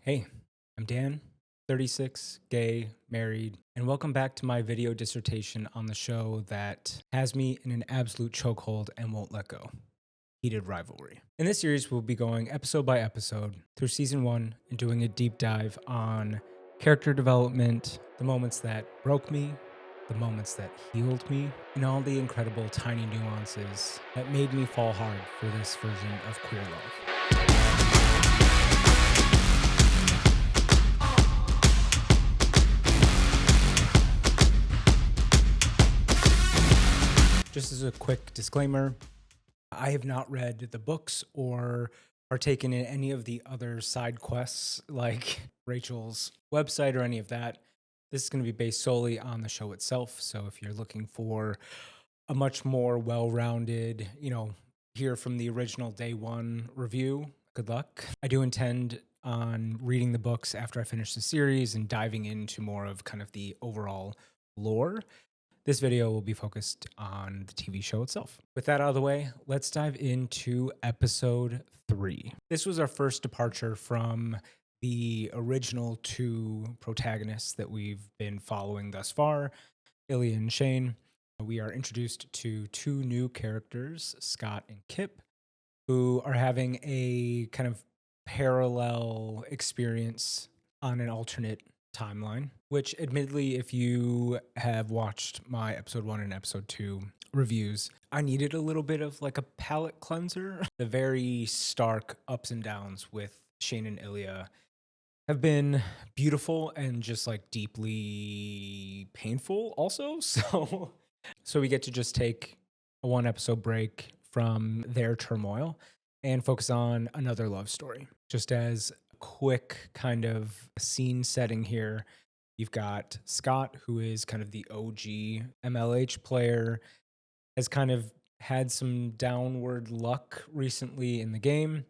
Hey, I'm Dan, 36, gay, married, and welcome back to my video dissertation on the show that has me in an absolute chokehold and won't let go. Heated Rivalry. In this series, we'll be going episode by episode through season 1 and doing a deep dive on character development, the moments that broke me, the moments that healed me, and all the incredible tiny nuances that made me fall hard for this version of queer love. Just as a quick disclaimer, I have not read the books or partaken in any of the other side quests like Rachel's website or any of that. This is going to be based solely on the show itself. So if you're looking for a much more well-rounded, hear from the original day one review, good luck. I do intend on reading the books after I finish the series and diving into more of kind of the overall lore. This video will be focused on the TV show itself. With that out of the way, let's dive into episode 3. This was our first departure from the original two protagonists that we've been following thus far, Ilya and Shane. We are introduced to two new characters, Scott and Kip, who are having a kind of parallel experience on an alternate timeline, which admittedly, if you have watched my episode 1 and episode 2 reviews, I needed a little bit of like a palate cleanser. The very stark ups and downs with Shane and Ilya have been beautiful and just like deeply painful also. So we get to just take a 1 episode break from their turmoil and focus on another love story. Just as quick kind of scene setting here, you've got Scott, who is kind of the OG MLH player, has kind of had some downward luck recently in the game.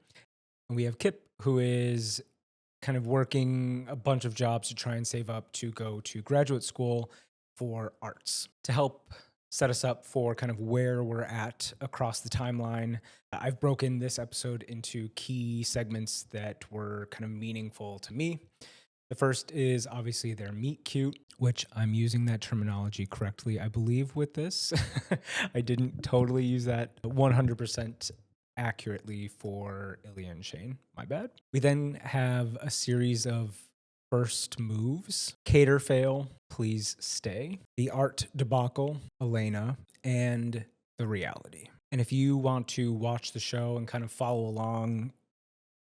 And we have Kip, who is kind of working a bunch of jobs to try and save up to go to graduate school for arts. To help set us up for kind of where we're at across the timeline, I've broken this episode into key segments that were kind of meaningful to me. The first is obviously their meet cute, which I'm using that terminology correctly, I believe, with this. I didn't totally use that 100% accurately for Ilya and Shane. My bad. We then have a series of first moves: cater fail, please stay, the art debacle, Elena, and the reality. And if you want to watch the show and kind of follow along,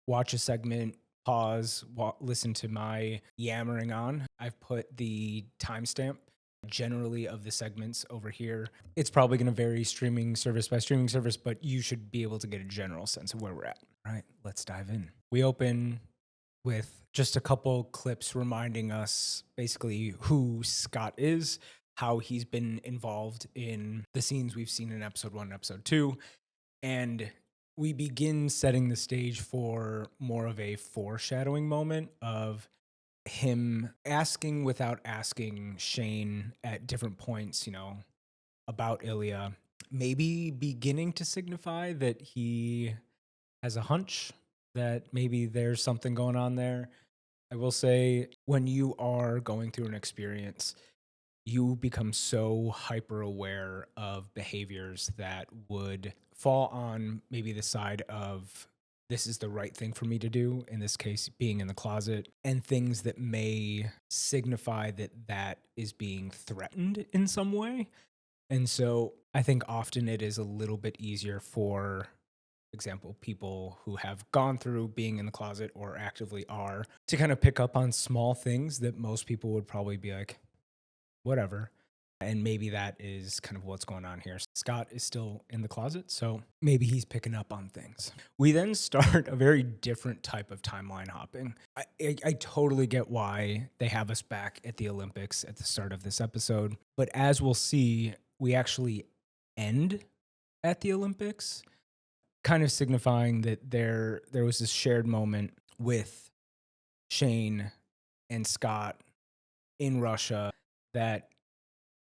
watch a segment, pause, listen to my yammering on, I've put the timestamp generally of the segments over here. It's probably going to vary streaming service by streaming service, but you should be able to get a general sense of where we're at. All right, let's dive in. We open with just a couple clips reminding us basically who Scott is, how he's been involved in the scenes we've seen in episode 1 and episode 2, and we begin setting the stage for more of a foreshadowing moment of him asking without asking Shane at different points, about Ilya, maybe beginning to signify that he has a hunch that maybe there's something going on there. I will say, when you are going through an experience, you become so hyper aware of behaviors that would fall on maybe the side of this is the right thing for me to do, in this case, being in the closet, and things that may signify that that is being threatened in some way. And so I think often it is a little bit easier for example, people who have gone through being in the closet or actively are to kind of pick up on small things that most people would probably be like, whatever. And maybe that is kind of what's going on here. Scott is still in the closet, so maybe he's picking up on things. We then start a very different type of timeline hopping. I totally get why they have us back at the Olympics at the start of this episode. But as we'll see, we actually end at the Olympics, kind of signifying that there was this shared moment with Shane and Scott in Russia that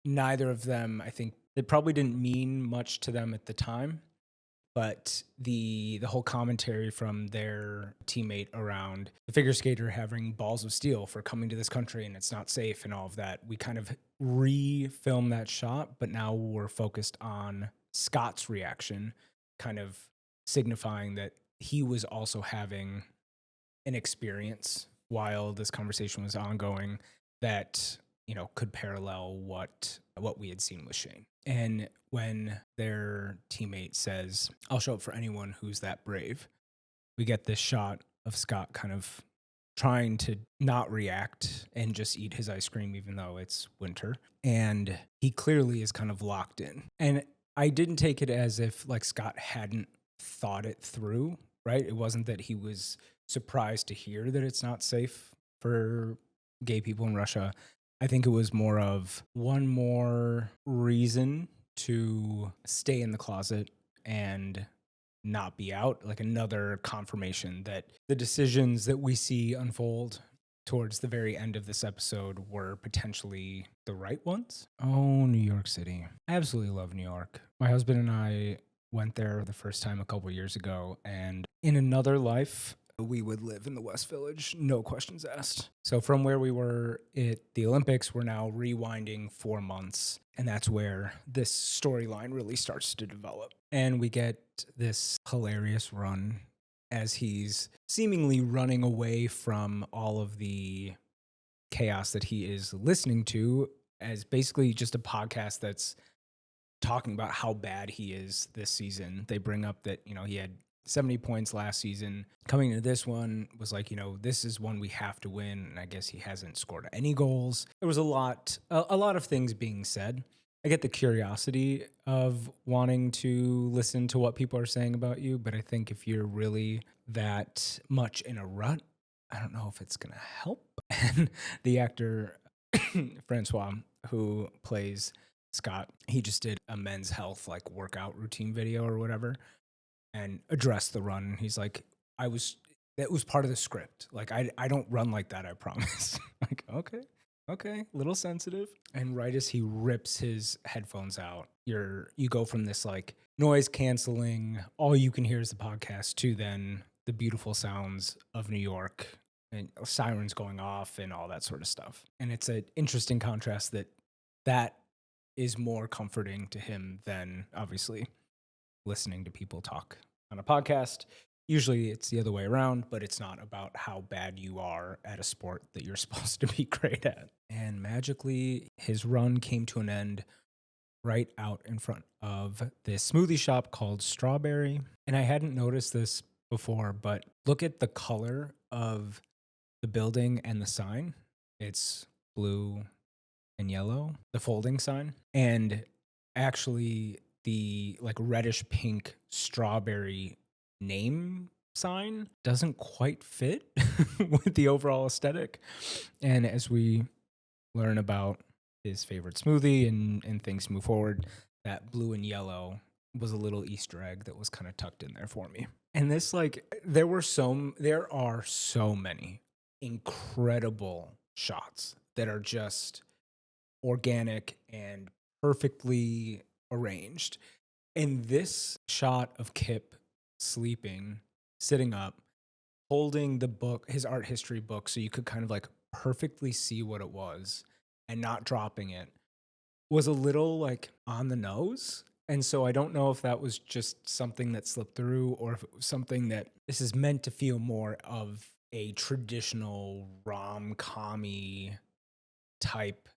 neither of them, I think, it probably didn't mean much to them at the time, But the whole commentary from their teammate around the figure skater having balls of steel for coming to this country and it's not safe and all of that, we kind of re-filmed that shot, but now we're focused on Scott's reaction, kind of signifying that he was also having an experience while this conversation was ongoing that, you know, could parallel what we had seen with Shane. And when their teammate says, "I'll show up for anyone who's that brave," we get this shot of Scott kind of trying to not react and just eat his ice cream, even though it's winter. And he clearly is kind of locked in. And I didn't take it as if like Scott hadn't thought it through, right? It wasn't that he was surprised to hear that it's not safe for gay people in Russia. I think it was more of one more reason to stay in the closet and not be out, like another confirmation that the decisions that we see unfold towards the very end of this episode were potentially the right ones. Oh, New York City. I absolutely love New York. My husband and I went there the first time a couple years ago, and in another life, we would live in the West Village, no questions asked. So from where we were at the Olympics, we're now rewinding 4 months, and that's where this storyline really starts to develop. And we get this hilarious run as he's seemingly running away from all of the chaos that he is listening to, as basically just a podcast that's talking about how bad he is this season. They bring up that, you know, he had 70 points last season. Coming into this one was like, you know, this is one we have to win. And I guess he hasn't scored any goals. There was a lot of things being said. I get the curiosity of wanting to listen to what people are saying about you, but I think if you're really that much in a rut, I don't know if it's going to help. And the actor, Francois, who plays Scott, he just did a Men's Health like workout routine video or whatever and addressed the run. He's like, that was part of the script. Like, I don't run like that, I promise. Like, okay, little sensitive. And right as he rips his headphones out, you go from this like noise canceling, all you can hear is the podcast, to then the beautiful sounds of New York and sirens going off and all that sort of stuff. And it's an interesting contrast that is more comforting to him than obviously listening to people talk on a podcast. Usually it's the other way around, but it's not about how bad you are at a sport that you're supposed to be great at. And magically, his run came to an end right out in front of this smoothie shop called Strawberry. And I hadn't noticed this before, but look at the color of the building and the sign. It's blue and yellow, the folding sign. And actually, the like reddish pink strawberry name sign doesn't quite fit with the overall aesthetic. And as we learn about his favorite smoothie and things move forward, that blue and yellow was a little Easter egg that was kind of tucked in there for me. And this, like, there are so many incredible shots that are just organic and perfectly arranged. And this shot of Kip sleeping, sitting up, holding the book, his art history book, so you could kind of like perfectly see what it was and not dropping it, was a little like on the nose. And so I don't know if that was just something that slipped through or if it was something that this is meant to feel more of a traditional rom-com-y type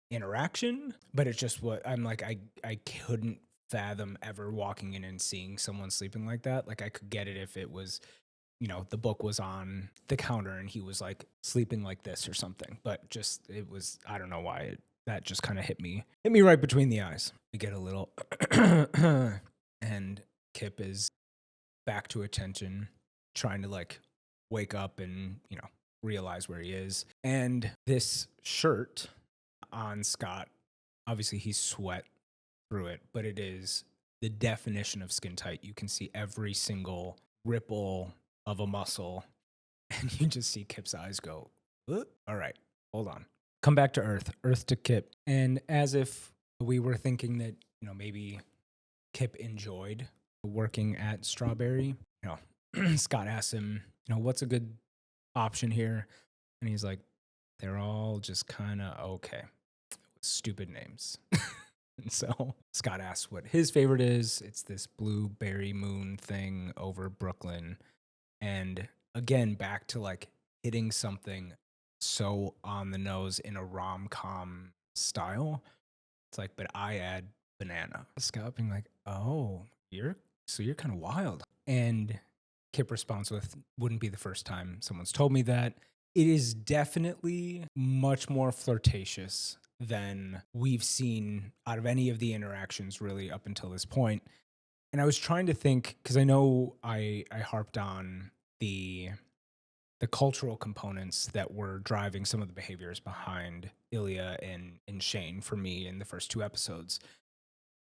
interaction, but it's just what I'm like, I couldn't fathom ever walking in and seeing someone sleeping like that. Like, I could get it if it was, you know, the book was on the counter and he was like sleeping like this or something, but just, it was, I don't know why that just kind of hit me right between the eyes. We get a little and Kip is back to attention, trying to like wake up and, you know, realize where he is. And this shirt on Scott, obviously he's sweat through it, but it is the definition of skin tight. You can see every single ripple of a muscle, and you just see Kip's eyes go, all right, hold on. Come back to Earth to Kip. And as if we were thinking that, you know, maybe Kip enjoyed working at Strawberry. Scott asks him, what's a good option here? And he's like, they're all just kind of okay. Stupid names. And so Scott asks what his favorite is. It's this blueberry moon thing over Brooklyn. And again, back to like hitting something so on the nose in a rom-com style. It's like, but I add banana. Scott being like, oh, you're kind of wild. And Kip responds with, wouldn't be the first time someone's told me that. It is definitely much more flirtatious than we've seen out of any of the interactions really up until this point. And I was trying to think, because I know I harped on the cultural components that were driving some of the behaviors behind Ilya and Shane for me in the first 2 episodes.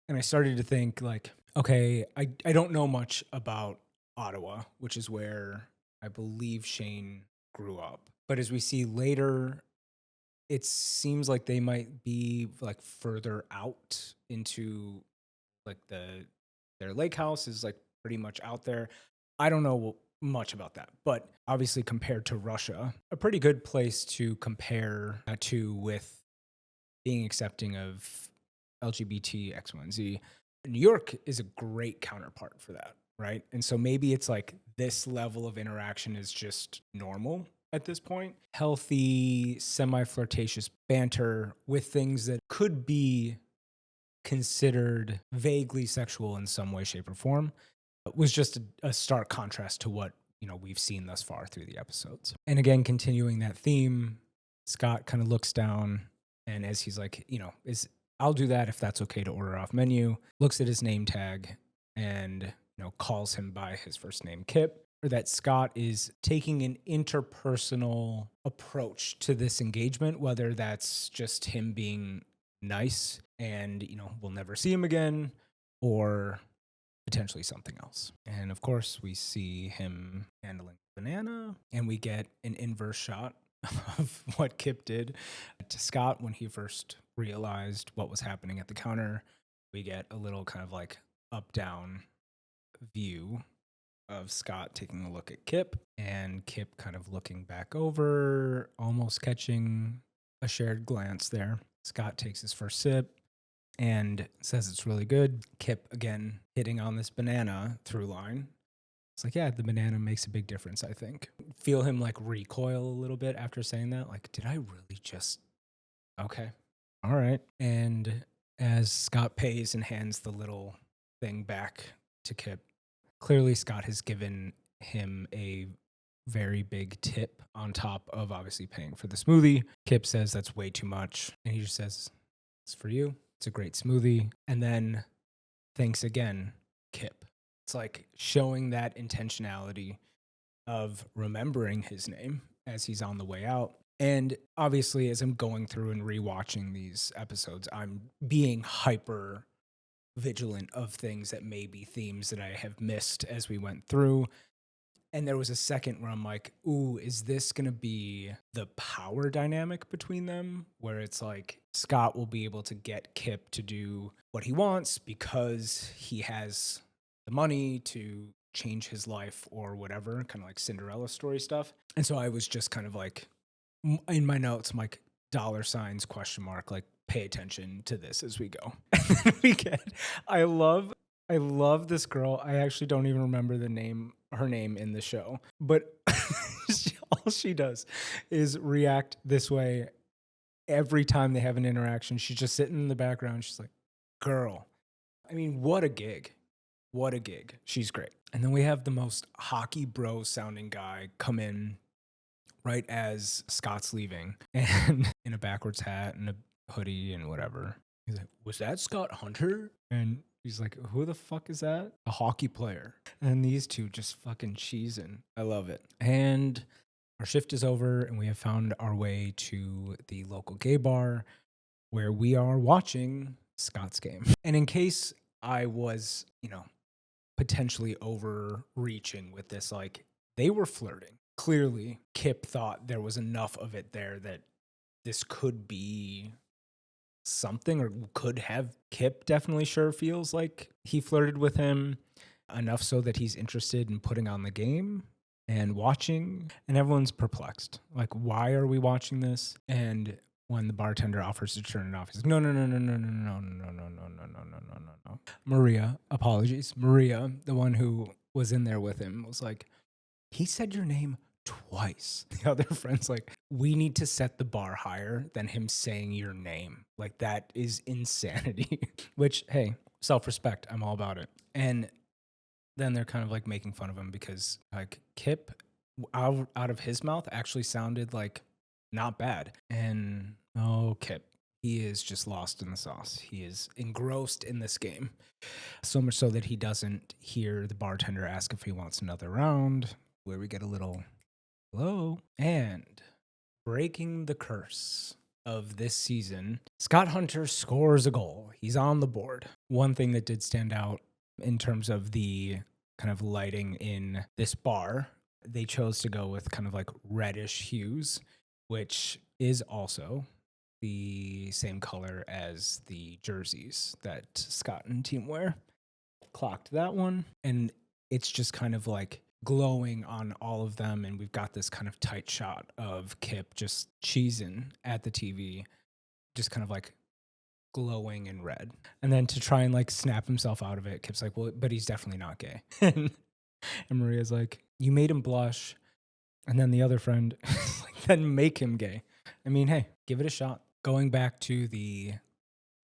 And I started to think like, okay, I don't know much about Ottawa, which is where I believe Shane grew up. But as we see later, it seems like they might be like further out into like their lake house is like pretty much out there. I don't know much about that, but obviously compared to Russia, a pretty good place to compare to with being accepting of LGBT X1Z. New York is a great counterpart for that, right? And so maybe it's like this level of interaction is just normal at this point. Healthy, semi-flirtatious banter with things that could be considered vaguely sexual in some way, shape, or form was just a stark contrast to what we've seen thus far through the episodes. And again, continuing that theme, Scott kind of looks down, and as he's like, I'll do that if that's okay to order off menu, looks at his name tag and calls him by his first name, Kip, or that Scott is taking an interpersonal approach to this engagement, whether that's just him being nice and we'll never see him again, or potentially something else. And of course we see him handling banana, and we get an inverse shot of what Kip did to Scott when he first realized what was happening at the counter. We get a little kind of like up down view of Scott taking a look at Kip, and Kip kind of looking back over, almost catching a shared glance there. Scott takes his first sip and says it's really good. Kip, again, hitting on this banana through line. It's like, yeah, the banana makes a big difference, I think. Feel him like recoil a little bit after saying that. Like, did I really just... Okay. All right. And as Scott pays and hands the little thing back to Kip, clearly Scott has given him a very big tip on top of obviously paying for the smoothie. Kip says that's way too much. And he just says, it's for you. It's a great smoothie. And then thanks again, Kip. It's like showing that intentionality of remembering his name as he's on the way out. And obviously, as I'm going through and rewatching these episodes, I'm being hyper vigilant of things that may be themes that I have missed as we went through. And there was a second where I'm like, ooh, is this going to be the power dynamic between them? Where it's like Scott will be able to get Kip to do what he wants because he has the money to change his life or whatever, kind of like Cinderella story stuff. And so I was just kind of like, in my notes, I'm like, $signs, question mark, like pay attention to this as we go. And then we get, I love this girl. I actually don't even remember her name in the show, but all she does is react this way every time they have an interaction. She's just sitting in the background. She's like, girl. I mean, what a gig. What a gig. She's great. And then we have the most hockey bro sounding guy come in right as Scott's leaving, and in a backwards hat and a hoodie and whatever. He's like, was that Scott Hunter? And he's like, who the fuck is that? A hockey player. And these two just fucking cheesing. I love it. And our shift is over, and we have found our way to the local gay bar where we are watching Scott's game. And in case I was, potentially overreaching with this, like, they were flirting. Clearly, Kip thought there was enough of it there that this could be something, or could have. Kip definitely sure feels like he flirted with him. enough so that he's interested in putting on the game and watching, and everyone's perplexed. Like, why are we watching this? And when the bartender offers to turn it off, he's like, no, no, no, no, no, no, no, no, no, no, no, no, no, no, no, no, no. Maria, apologies. Maria, the one who was in there with him, was like, he said your name twice. The other friend's like, we need to set the bar higher than him saying your name. Like, that is insanity. Which, hey, self-respect. I'm all about it. And then they're kind of like making fun of him because like Kip out of his mouth actually sounded like not bad. And oh, Kip, he is just lost in the sauce. He is engrossed in this game. So much so that he doesn't hear the bartender ask if he wants another round, where we get a little hello. And breaking the curse of this season, Scott Hunter scores a goal. He's on the board. One thing that did stand out in terms of the kind of lighting in this bar, they chose to go with kind of like reddish hues, which is also the same color as the jerseys that Scott and team wear. Clocked that one. And it's just kind of like glowing on all of them. And we've got this kind of tight shot of Kip just cheesing at the TV, just kind of like glowing in red. And then to try and like snap himself out of it, Kip's like, well, but he's definitely not gay. And Maria's like, you made him blush. And then the other friend is like, then make him gay. I mean, hey, give it a shot. Going back to the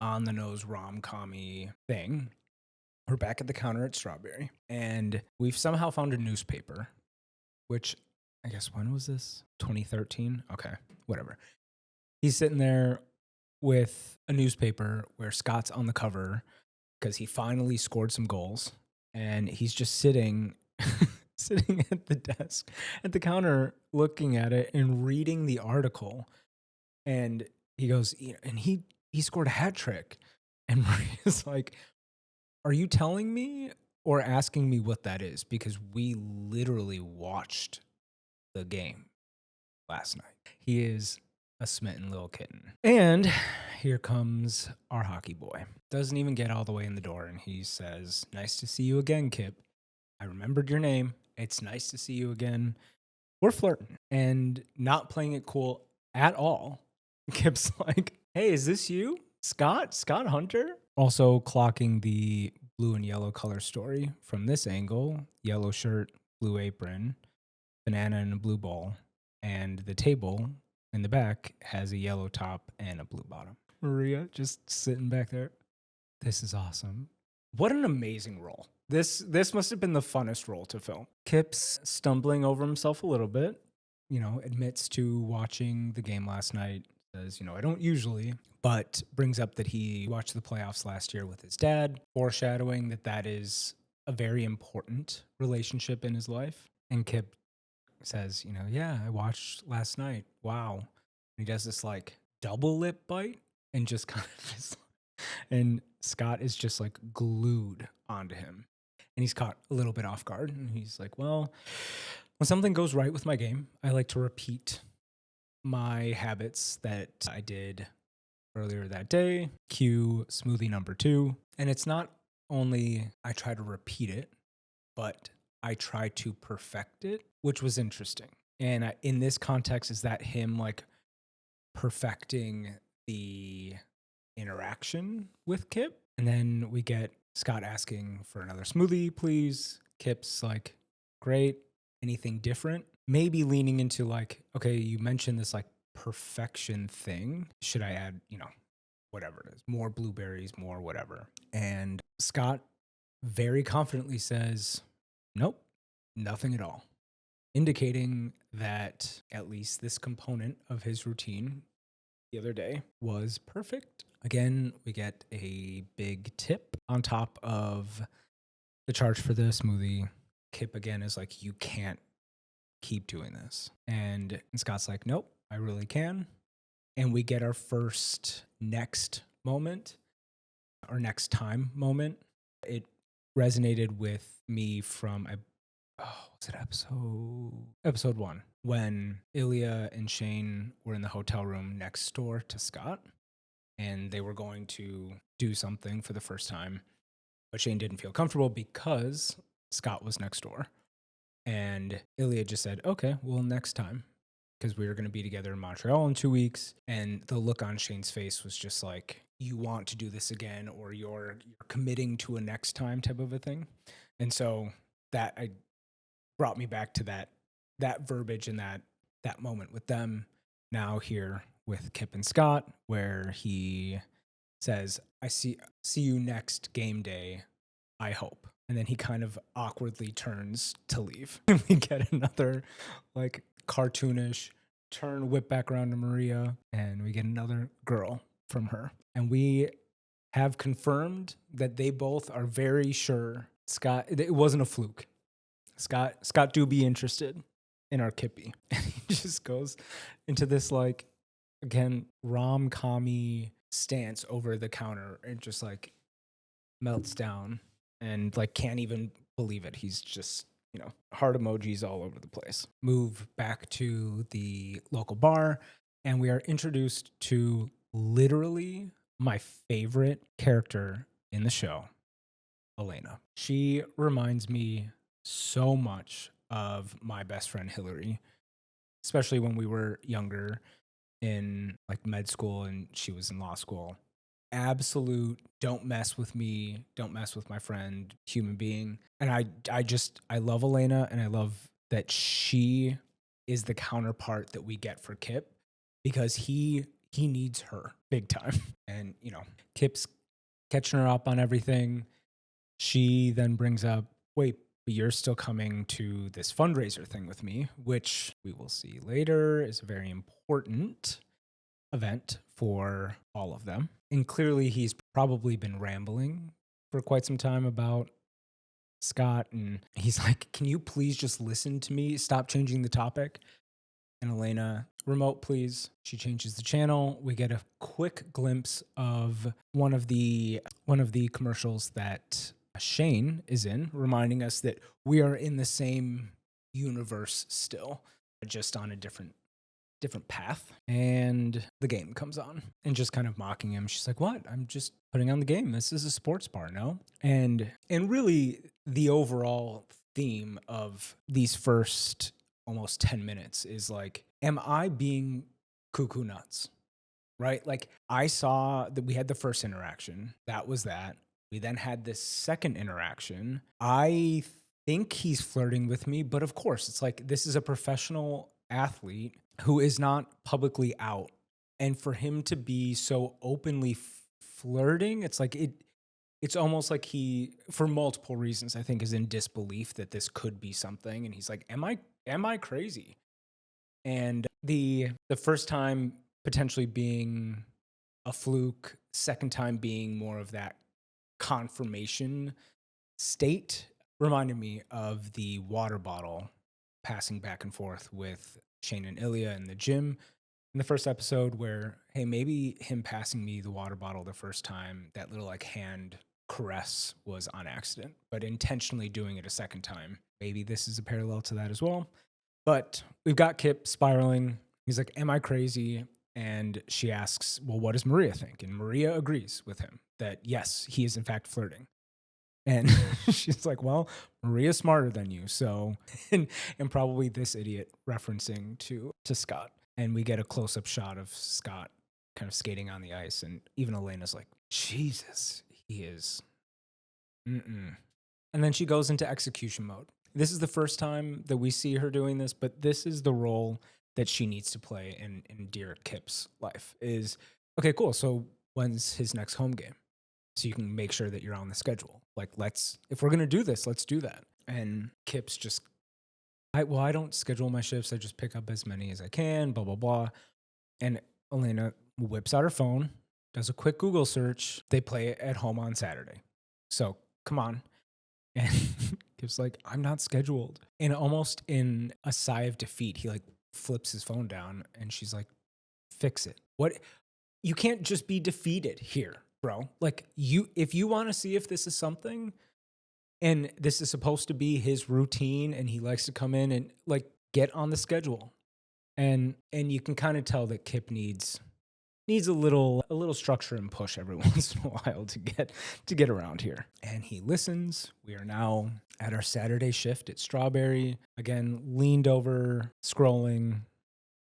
on the nose rom-com-y thing, we're back at the counter at Strawberry, and we've somehow found a newspaper, which I guess, when was this? 2013? Okay, whatever. He's sitting there with a newspaper where Scott's on the cover because he finally scored some goals, and he's just sitting sitting at the desk at the counter looking at it and reading the article. And he goes, and he scored a hat trick. And Maria's like, are you telling me or asking me what that is? Because we literally watched the game last night. He is a smitten little kitten. And here comes our hockey boy. Doesn't even get all the way in the door, and he says, nice to see you again, Kip. I remembered your name. It's nice to see you again. We're flirting and not playing it cool at all. Kip's like, hey, is this you? Scott Hunter? Also clocking the blue and yellow color story from this angle. Yellow shirt, blue apron, banana and a blue ball. And the table in the back has a yellow top and a blue bottom. Maria just sitting back there. This is awesome. What an amazing role. This must have been the funnest role to film. Kip's stumbling over himself a little bit, admits to watching the game last night, says, I don't usually, but brings up that he watched the playoffs last year with his dad, foreshadowing that is a very important relationship in his life. And Kip says, yeah, I watched last night. Wow. And he does this like double lip bite and just kind of is, and Scott is just like glued onto him. And he's caught a little bit off guard. And he's like, well, when something goes right with my game, I like to repeat my habits that I did earlier that day. Cue smoothie number 2. And it's not only I try to repeat it, but I try to perfect it, which was interesting. And in this context, is that him like perfecting the interaction with Kip? And then we get Scott asking for another smoothie, please. Kip's like, great. Anything different? Maybe leaning into like, okay, you mentioned this like perfection thing. Should I add, whatever it is, more blueberries, more whatever? And Scott very confidently says, nope, nothing at all. Indicating that at least this component of his routine the other day was perfect. Again, we get a big tip on top of the charge for the smoothie. Kip again is like, you can't keep doing this. And Scott's like, nope, I really can. And we get our first next moment, or next time moment. It resonated with me from, was it episode 1, when Ilya and Shane were in the hotel room next door to Scott, and they were going to do something for the first time, but Shane didn't feel comfortable because Scott was next door. And Ilya just said, okay, well, next time, because we were going to be together in Montreal in 2 weeks. And the look on Shane's face was just like, you want to do this again, or you're committing to a next time type of a thing. And so that brought me back to that verbiage and that moment with them. Now here with Kip and Scott, where he says, I see you next game day, I hope. And then he kind of awkwardly turns to leave. And we get another like cartoonish turn, whip back around to Maria, and we get another girl from her. And we have confirmed that they both are very sure Scott, it wasn't a fluke. Scott do be interested in our Kippy. And he just goes into this like, again, rom-com-y stance over the counter and just like melts down and like can't even believe it. He's just, heart emojis all over the place. Move back to the local bar, and we are introduced to literally my favorite character in the show, Elena. She reminds me so much of my best friend Hillary, especially when we were younger in like med school and she was in law school. Absolute don't mess with me, don't mess with my friend, human being. And I love Elena, and I love that she is the counterpart that we get for Kip, because he needs her big time. And Kip's catching her up on everything. She then brings up, wait, but you're still coming to this fundraiser thing with me, which we will see later is a very important event for all of them. And clearly he's probably been rambling for quite some time about Scott. And he's like, can you please just listen to me? Stop changing the topic. And Elena, remote, please. She changes the channel. We get a quick glimpse of one of the commercials that Shane is in, reminding us that we are in the same universe still, just on a different path. And the game comes on, and just kind of mocking him. She's like, what? I'm just putting on the game. This is a sports bar, no? And really the overall theme of these first almost 10 minutes is like, am I being cuckoo nuts? Right? Like, I saw that we had the first interaction. That was that. We then had this second interaction. I think he's flirting with me, but of course, it's like, this is a professional athlete who is not publicly out. And for him to be so openly flirting, it's like it's almost like he, for multiple reasons, I think, is in disbelief that this could be something. And he's like, am I crazy? And the first time potentially being a fluke, second time being more of that confirmation state, reminded me of the water bottle passing back and forth with Shane and Ilya in the gym in the first episode, where, hey, maybe him passing me the water bottle the first time, that little like hand caress was on accident, but intentionally doing it a second time. Maybe this is a parallel to that as well. But we've got Kip spiraling. He's like, am I crazy? And she asks, well, what does Maria think? And Maria agrees with him that yes, he is in fact flirting. And she's like, well, Maria's smarter than you. So, and probably this idiot referencing to Scott. And we get a close-up shot of Scott kind of skating on the ice. And even Elena's like, Jesus, he is. Mm-mm. And then she goes into execution mode. This is the first time that we see her doing this, but this is the role that she needs to play in dear Kip's life is, okay, cool. So when's his next home game? So you can make sure that you're on the schedule. Like, if we're going to do this, let's do that. And Kip's just, I don't schedule my shifts. I just pick up as many as I can, blah, blah, blah. And Elena whips out her phone, does a quick Google search. They play it at home on Saturday. So come on. And Kip's like, I'm not scheduled. And almost in a sigh of defeat, he like flips his phone down, and she's like, fix it. What? You can't just be defeated here, bro. Like, if you want to see if this is something, and this is supposed to be his routine, and he likes to come in and like get on the schedule. And you can kind of tell that Kip needs a little structure and push every once in a while to get around here. And he listens. We are now at our Saturday shift at Strawberry. Again, leaned over, scrolling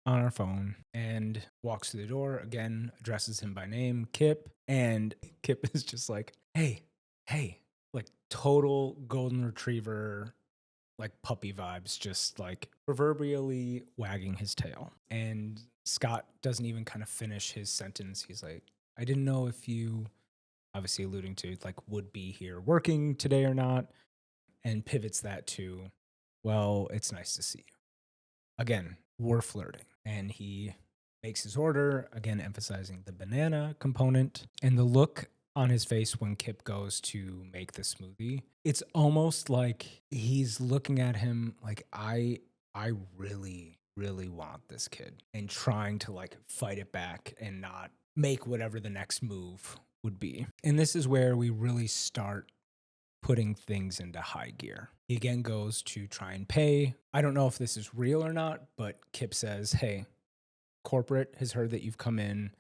on our phone, and walks through the door. Again, addresses him by name, Kip. And Kip is just like, hey, like total golden retriever, like puppy vibes, just like proverbially wagging his tail. And Scott doesn't even kind of finish his sentence. He's like, I didn't know if you, obviously alluding to like, would be here working today or not. And pivots that to, well, it's nice to see you. Again, we're flirting. And he makes his order, again, emphasizing the banana component. And the look on his face when Kip goes to make the smoothie, it's almost like he's looking at him like, I really, really want this kid, and trying to like fight it back and not make whatever the next move would be. And this is where we really start putting things into high gear. He again goes to try and pay. I don't know if this is real or not, but Kip says, hey, corporate has heard that you've come in.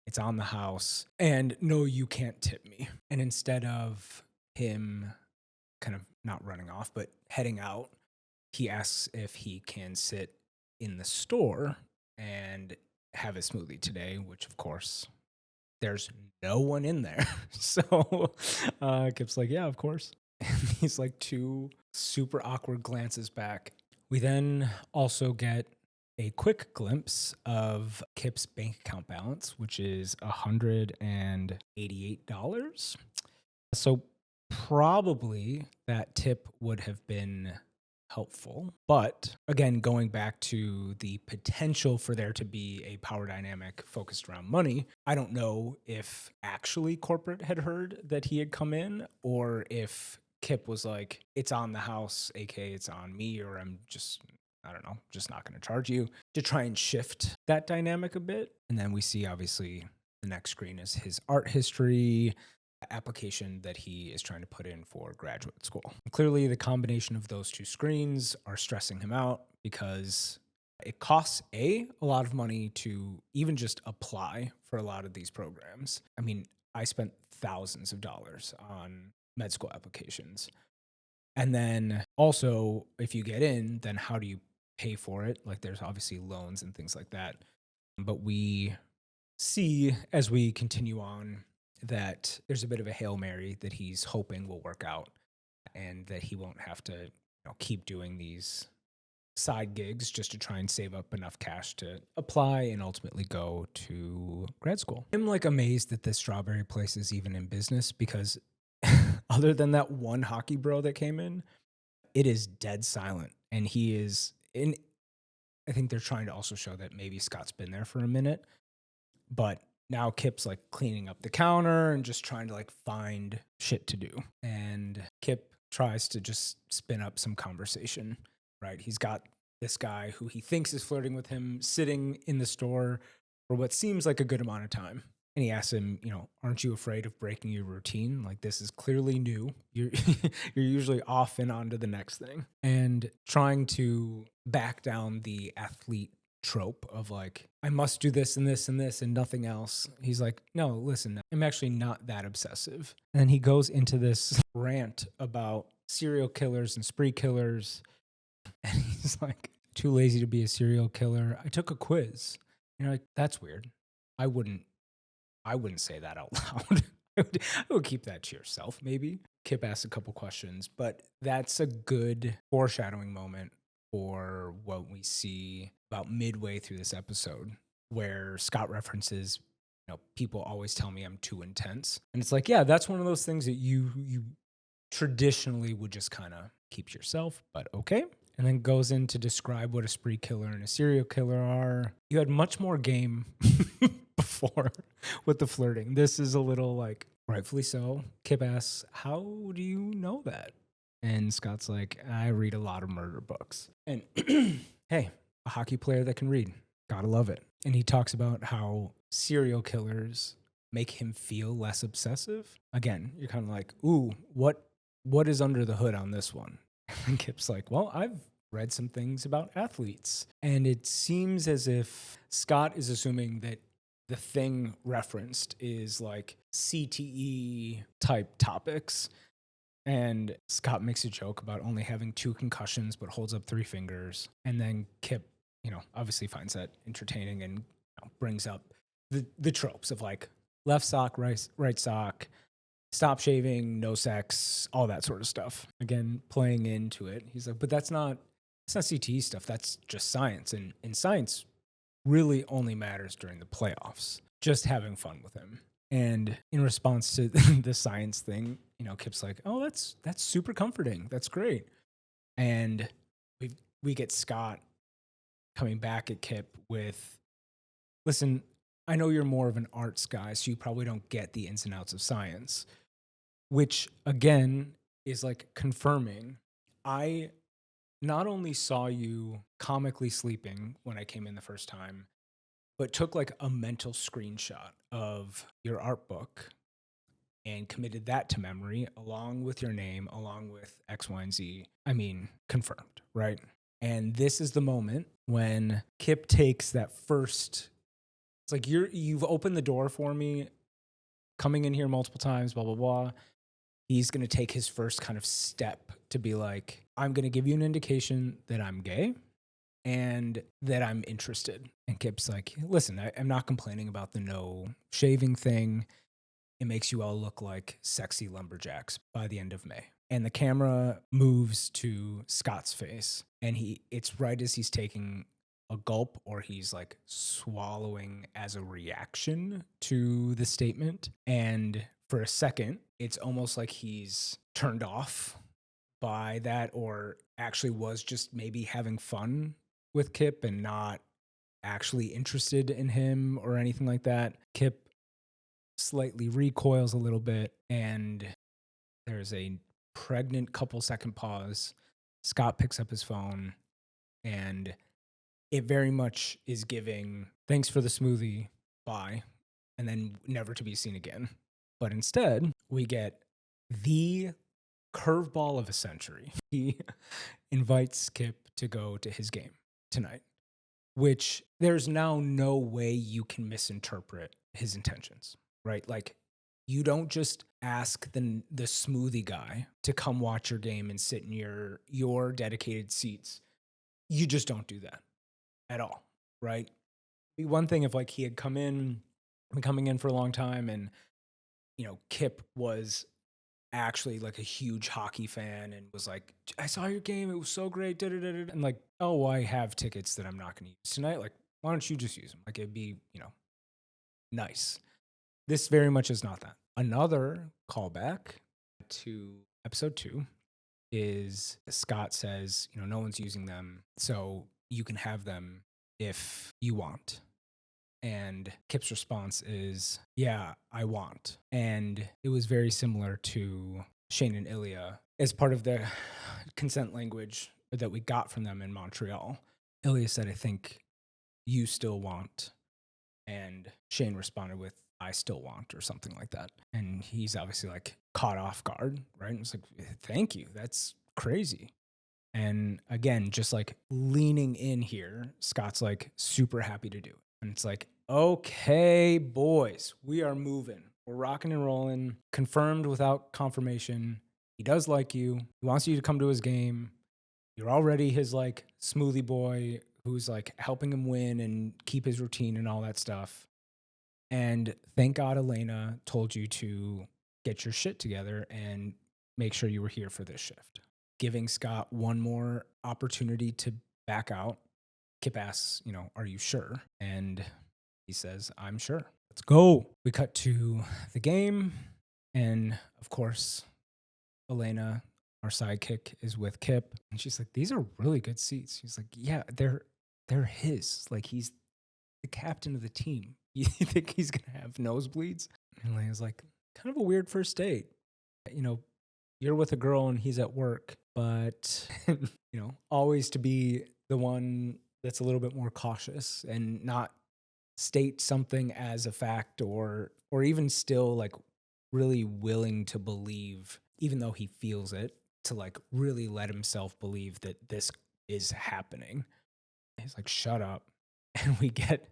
It's on the house. And no, you can't tip me. And instead of him kind of not running off, but heading out, he asks if he can sit in the store and have a smoothie today, which of course there's no one in there. So Kip's like, yeah, of course. And he's like two super awkward glances back. We then also get a quick glimpse of Kip's bank account balance, which is $188. So probably that tip would have been helpful. But again, going back to the potential for there to be a power dynamic focused around money, I don't know if actually corporate had heard that he had come in, or if Kip was like, it's on the house, aka it's on me, or I'm just, I don't know, just not going to charge you, to try and shift that dynamic a bit. And then we see, obviously, the next screen is his art history application that he is trying to put in for graduate school. Clearly, the combination of those two screens are stressing him out because it costs a lot of money to even just apply for a lot of these programs. I mean, I spent thousands of dollars on med school applications. And then also, if you get in, then how do you pay for it? Like, there's obviously loans and things like that. But we see as we continue on that there's a bit of a Hail Mary that he's hoping will work out, and that he won't have to keep doing these side gigs just to try and save up enough cash to apply and ultimately go to grad school. I'm like amazed that this Strawberry place is even in business, because other than that one hockey bro that came in, it is dead silent. And he is in, I think they're trying to also show that maybe Scott's been there for a minute, but now Kip's like cleaning up the counter and just trying to like find shit to do. And Kip tries to just spin up some conversation, right? He's got this guy who he thinks is flirting with him sitting in the store for what seems like a good amount of time. And he asks him, aren't you afraid of breaking your routine? Like, this is clearly new. You're usually off and on to the next thing. And trying to back down the athlete trope of like, I must do this and this and this and nothing else. He's like, no, listen, I'm actually not that obsessive. And then he goes into this rant about serial killers and spree killers. And he's like, too lazy to be a serial killer. I took a quiz. Like, that's weird. I wouldn't say that out loud. I would keep that to yourself, maybe. Kip asks a couple questions, but that's a good foreshadowing moment for what we see about midway through this episode, where Scott references, people always tell me I'm too intense. And it's like, yeah, that's one of those things that you traditionally would just kind of keep to yourself, but okay. And then goes in to describe what a spree killer and a serial killer are. You had much more game before with the flirting. This is a little like, rightfully so. Kip asks, how do you know that? And Scott's like, I read a lot of murder books. And hey, a hockey player that can read. Gotta love it. And he talks about how serial killers make him feel less obsessive. Again, you're kind of like, ooh, what is under the hood on this one? And Kip's like, well, I've read some things about athletes. And it seems as if Scott is assuming that the thing referenced is like CTE type topics. And Scott makes a joke about only having 2 concussions, but holds up 3 fingers. And then Kip, obviously finds that entertaining and brings up the tropes of like left sock, right sock, stop shaving, no sex, all that sort of stuff. Again, playing into it. He's like, but it's not CTE stuff. That's just science. And science really only matters during the playoffs. Just having fun with him. And in response to the science thing, Kip's like, "Oh, that's super comforting. That's great." And we get Scott coming back at Kip with, "Listen, I know you're more of an arts guy, so you probably don't get the ins and outs of science," which again is like confirming I not only saw you comically sleeping when I came in the first time, but took like a mental screenshot of your art book and committed that to memory along with your name, along with X, Y, and Z. I mean, confirmed, right? And this is the moment when Kip takes that first. It's like you've opened the door for me, coming in here multiple times, blah blah blah. He's gonna take his first kind of step to be like, I'm gonna give you an indication that I'm gay and that I'm interested. And Kip's like, listen, I'm not complaining about the no shaving thing. It makes you all look like sexy lumberjacks by the end of May. And the camera moves to Scott's face, and it's right as he's taking a gulp or he's like swallowing as a reaction to the statement. And for a second, it's almost like he's turned off by that, or actually was just maybe having fun with Kip and not actually interested in him or anything like that. Kip slightly recoils a little bit, and there's a pregnant couple second pause. Scott picks up his phone, and it very much is giving thanks for the smoothie, bye, and then never to be seen again. But instead, we get the curveball of a century. He invites Kip to go to his game tonight, which there's now no way you can misinterpret his intentions, right? Like, you don't just ask the smoothie guy to come watch your game and sit in your dedicated seats. You just don't do that at all, right? It'd be one thing if like he had been coming in for a long time, and Kip was actually like a huge hockey fan and was like, I saw your game, it was so great, da, da, da, da. And like, oh, I have tickets that I'm not going to use tonight. Like, why don't you just use them? Like, it'd be nice. This very much is not that. Another callback to episode 2 is Scott says, no one's using them, so you can have them if you want. And Kip's response is, yeah, I want. And it was very similar to Shane and Ilya as part of the consent language that we got from them in Montreal. Ilya said, I think you still want. And Shane responded with, I still want, or something like that. And he's obviously like caught off guard, right? And it's like, thank you. That's crazy. And again, just like leaning in here, Scott's like super happy to do it. And it's like, okay, boys, we are moving. We're rocking and rolling. Confirmed without confirmation. He does like you. He wants you to come to his game. You're already his like smoothie boy who's like helping him win and keep his routine and all that stuff. And thank God Elena told you to get your shit together and make sure you were here for this shift. Giving Scott one more opportunity to back out. Kip asks, are you sure? And he says, I'm sure. Let's go. We cut to the game. And of course, Elena, our sidekick, is with Kip. And she's like, these are really good seats. He's like, yeah, they're his. Like, he's the captain of the team. You think he's going to have nosebleeds? And Elena's like, kind of a weird first date. You're with a girl and he's at work, but, always to be the one that's a little bit more cautious and not state something as a fact, or even still like really willing to believe, even though he feels it, to like really let himself believe that this is happening. He's like, shut up. And we get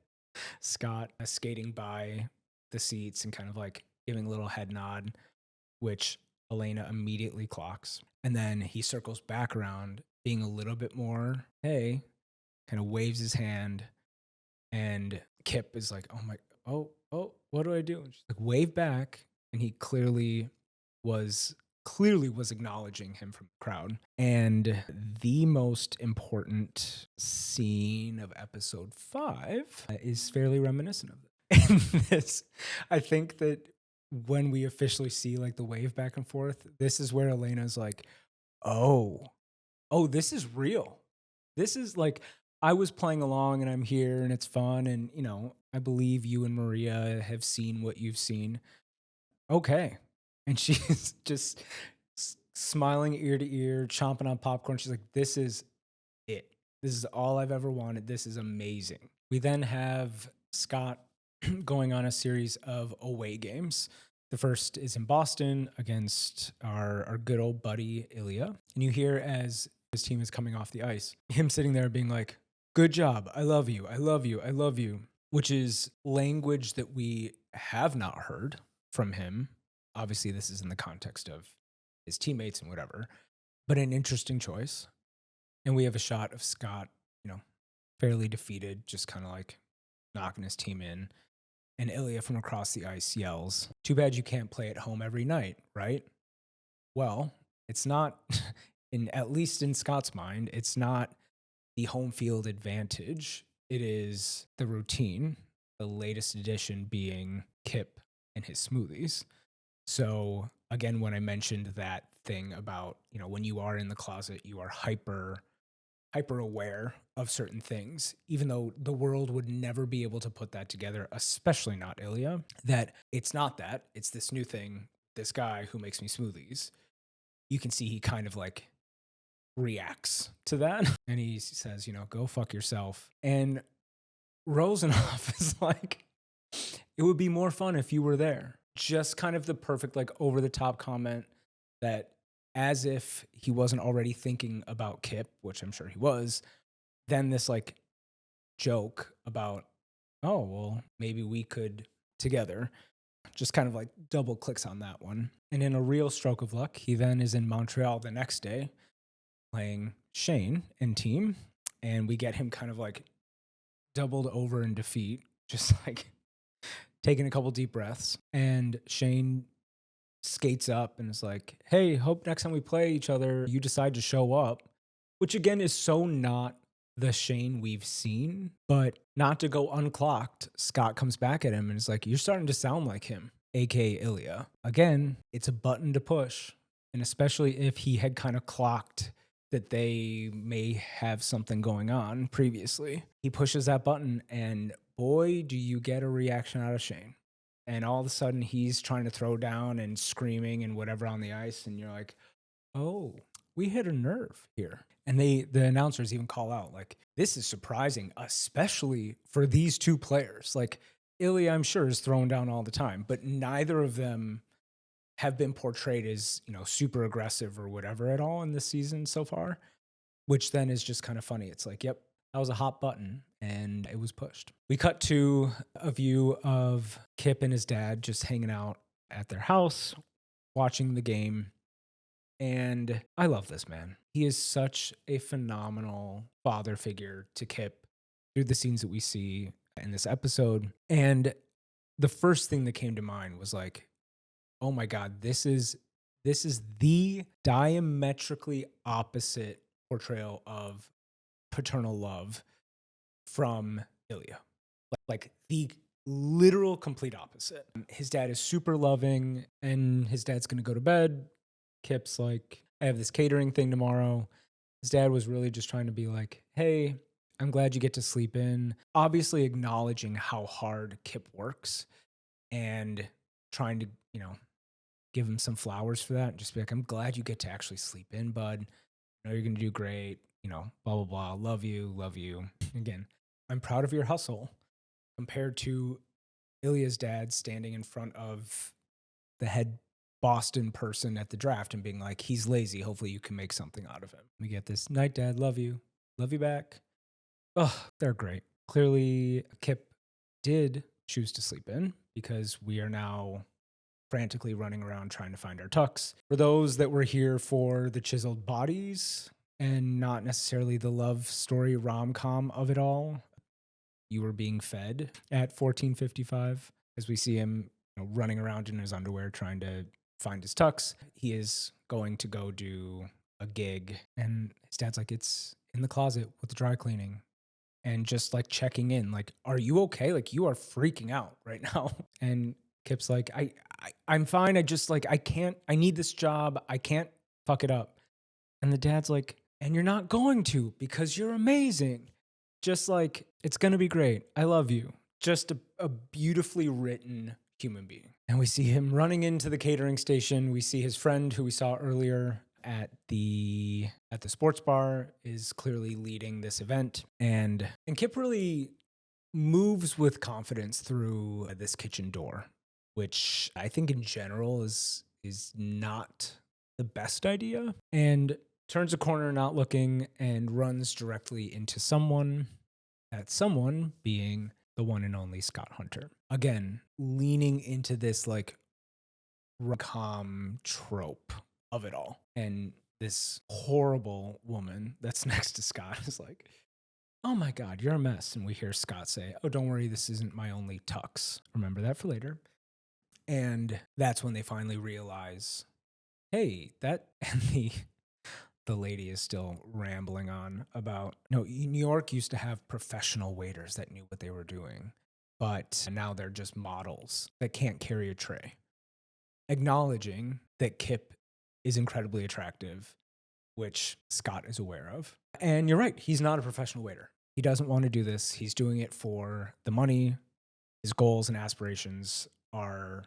Scott skating by the seats and kind of like giving a little head nod, which Elena immediately clocks. And then he circles back around, being a little bit more, hey, kind of waves his hand. And Kip is like, oh my, oh, what do I do? And she's like, wave back. And he clearly was acknowledging him from the crowd. And the most important scene of episode 5 is fairly reminiscent of it. And this, I think that when we officially see like the wave back and forth, this is where Elena's like, oh, this is real. This is like, I was playing along and I'm here and it's fun. And, I believe you and Maria have seen what you've seen. Okay. And she's just smiling ear to ear, chomping on popcorn. She's like, this is it. This is all I've ever wanted. This is amazing. We then have Scott going on a series of away games. The first is in Boston against our good old buddy Ilya. And you hear as his team is coming off the ice, him sitting there being like, good job. I love you. I love you. I love you, which is language that we have not heard from him. Obviously, this is in the context of his teammates and whatever, but an interesting choice. And we have a shot of Scott, fairly defeated, just kind of like knocking his team in. And Ilya from across the ice yells, too bad you can't play at home every night, right? Well, it's not, at least in Scott's mind, it's not the home field advantage. It is the routine, the latest addition being Kip and his smoothies. So again, when I mentioned that thing about, when you are in the closet, you are hyper aware of certain things, even though the world would never be able to put that together, especially not Ilya, that it's not that. It's this new thing, this guy who makes me smoothies. You can see he kind of like reacts to that. And he says, go fuck yourself. And Rosenhoff is like, it would be more fun if you were there. Just kind of the perfect, like, over the top comment that, as if he wasn't already thinking about Kip, which I'm sure he was, then this like joke about, oh, well, maybe we could together, just kind of like double clicks on that one. And in a real stroke of luck, he then is in Montreal the next day playing Shane and team. And we get him kind of like doubled over in defeat, just like taking a couple deep breaths. And Shane skates up and is like, hey, hope next time we play each other, you decide to show up, which again is so not the Shane we've seen. But not to go unclocked, Scott comes back at him and is like, you're starting to sound like him, aka Ilya. Again, it's a button to push. And especially if he had kind of clocked that they may have something going on previously, he pushes that button and boy, do you get a reaction out of Shane. And all of a sudden he's trying to throw down and screaming and whatever on the ice. And you're like, oh, we hit a nerve here. And the announcers even call out, like, this is surprising, especially for these two players. Like, Ilya, I'm sure, is thrown down all the time, but neither of them have been portrayed as, super aggressive or whatever at all in this season so far, which then is just kind of funny. It's like, yep, that was a hot button and it was pushed. We cut to a view of Kip and his dad just hanging out at their house, watching the game. And I love this man. He is such a phenomenal father figure to Kip through the scenes that we see in this episode. And the first thing that came to mind was like, oh my God, this is the diametrically opposite portrayal of paternal love from Ilya. Like the literal complete opposite. His dad is super loving and his dad's going to go to bed. Kip's like, I have this catering thing tomorrow. His dad was really just trying to be like, hey, I'm glad you get to sleep in. Obviously acknowledging how hard Kip works and trying to, give him some flowers for that. And just be like, I'm glad you get to actually sleep in, bud. I know you're going to do great. Blah, blah, blah. Love you. Love you. Again, I'm proud of your hustle compared to Ilya's dad standing in front of the head Boston person at the draft and being like, he's lazy. Hopefully you can make something out of him. We get this night, dad. Love you. Love you back. Oh, they're great. Clearly, Kip did choose to sleep in because we are now frantically running around trying to find our tux. For those that were here for the chiseled bodies and not necessarily the love story rom-com of it all, you were being fed at 14:55 as we see him running around in his underwear trying to find his tux. He is going to go do a gig, and his dad's like, it's in the closet with the dry cleaning. And just like checking in, like, are you okay? Like, you are freaking out right now. And Kip's like, I'm fine. I just like, I need this job. I can't fuck it up. And the dad's like, and you're not going to because you're amazing. Just like, it's going to be great. I love you. Just a beautifully written human being. And we see him running into the catering station. We see his friend who we saw earlier at the sports bar is clearly leading this event. And Kip really moves with confidence through this kitchen door, which I think in general is not the best idea. And turns a corner not looking and runs directly into someone, that someone being the one and only Scott Hunter. Again, leaning into this like rom-com trope of it all. And this horrible woman that's next to Scott is like, oh my God, you're a mess. And we hear Scott say, oh, don't worry, this isn't my only tux. Remember that for later. And that's when they finally realize, hey, that, and the lady is still rambling on about, New York used to have professional waiters that knew what they were doing, but now they're just models that can't carry a tray. Acknowledging that Kip is incredibly attractive, which Scott is aware of. And you're right, he's not a professional waiter. He doesn't want to do this. He's doing it for the money. His goals and aspirations are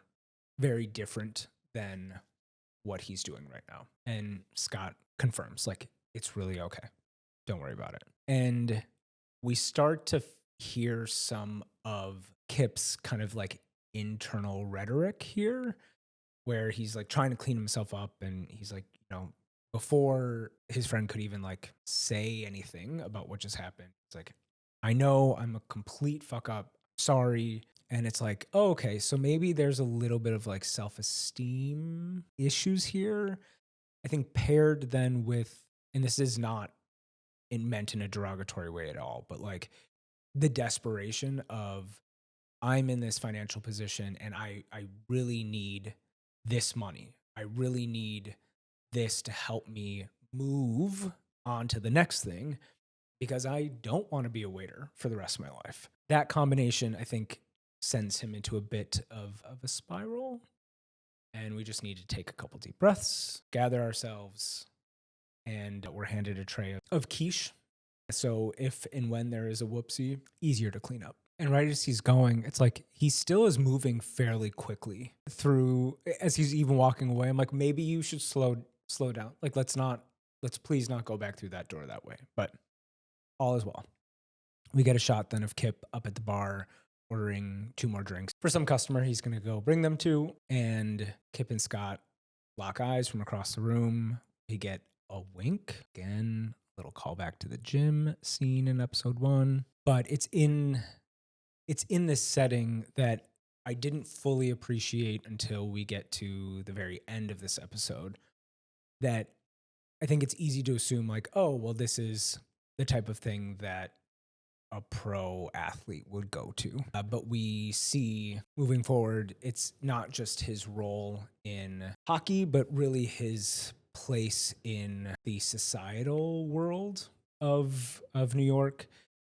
very different than what he's doing right now. And Scott confirms, like, it's really okay. Don't worry about it. And we start to hear some of Kip's kind of like internal rhetoric here, where he's like trying to clean himself up. And he's like, before his friend could even like say anything about what just happened, it's like, I know I'm a complete fuck up. Sorry. And it's like, oh, okay, so maybe there's a little bit of like self-esteem issues here. I think paired then with, and this is not meant in a derogatory way at all, but like the desperation of, I'm in this financial position and I really need this money. I really need this to help me move on to the next thing because I don't want to be a waiter for the rest of my life. That combination, I think, sends him into a bit of a spiral. And we just need to take a couple deep breaths, gather ourselves, and we're handed a tray of quiche. So if and when there is a whoopsie, easier to clean up. And right as he's going, it's like he still is moving fairly quickly through as he's even walking away. I'm like, maybe you should slow down. Like, let's please not go back through that door that way. But all is well. We get a shot then of Kip up at the bar ordering 2 more drinks for some customer he's going to go bring them to. And Kip and Scott lock eyes from across the room. We get a wink. Again, a little callback to the gym scene in episode 1. But it's in this setting that I didn't fully appreciate until we get to the very end of this episode, that I think it's easy to assume like, oh, well, this is the type of thing that a pro athlete would go to. But we see moving forward, it's not just his role in hockey, but really his place in the societal world of New York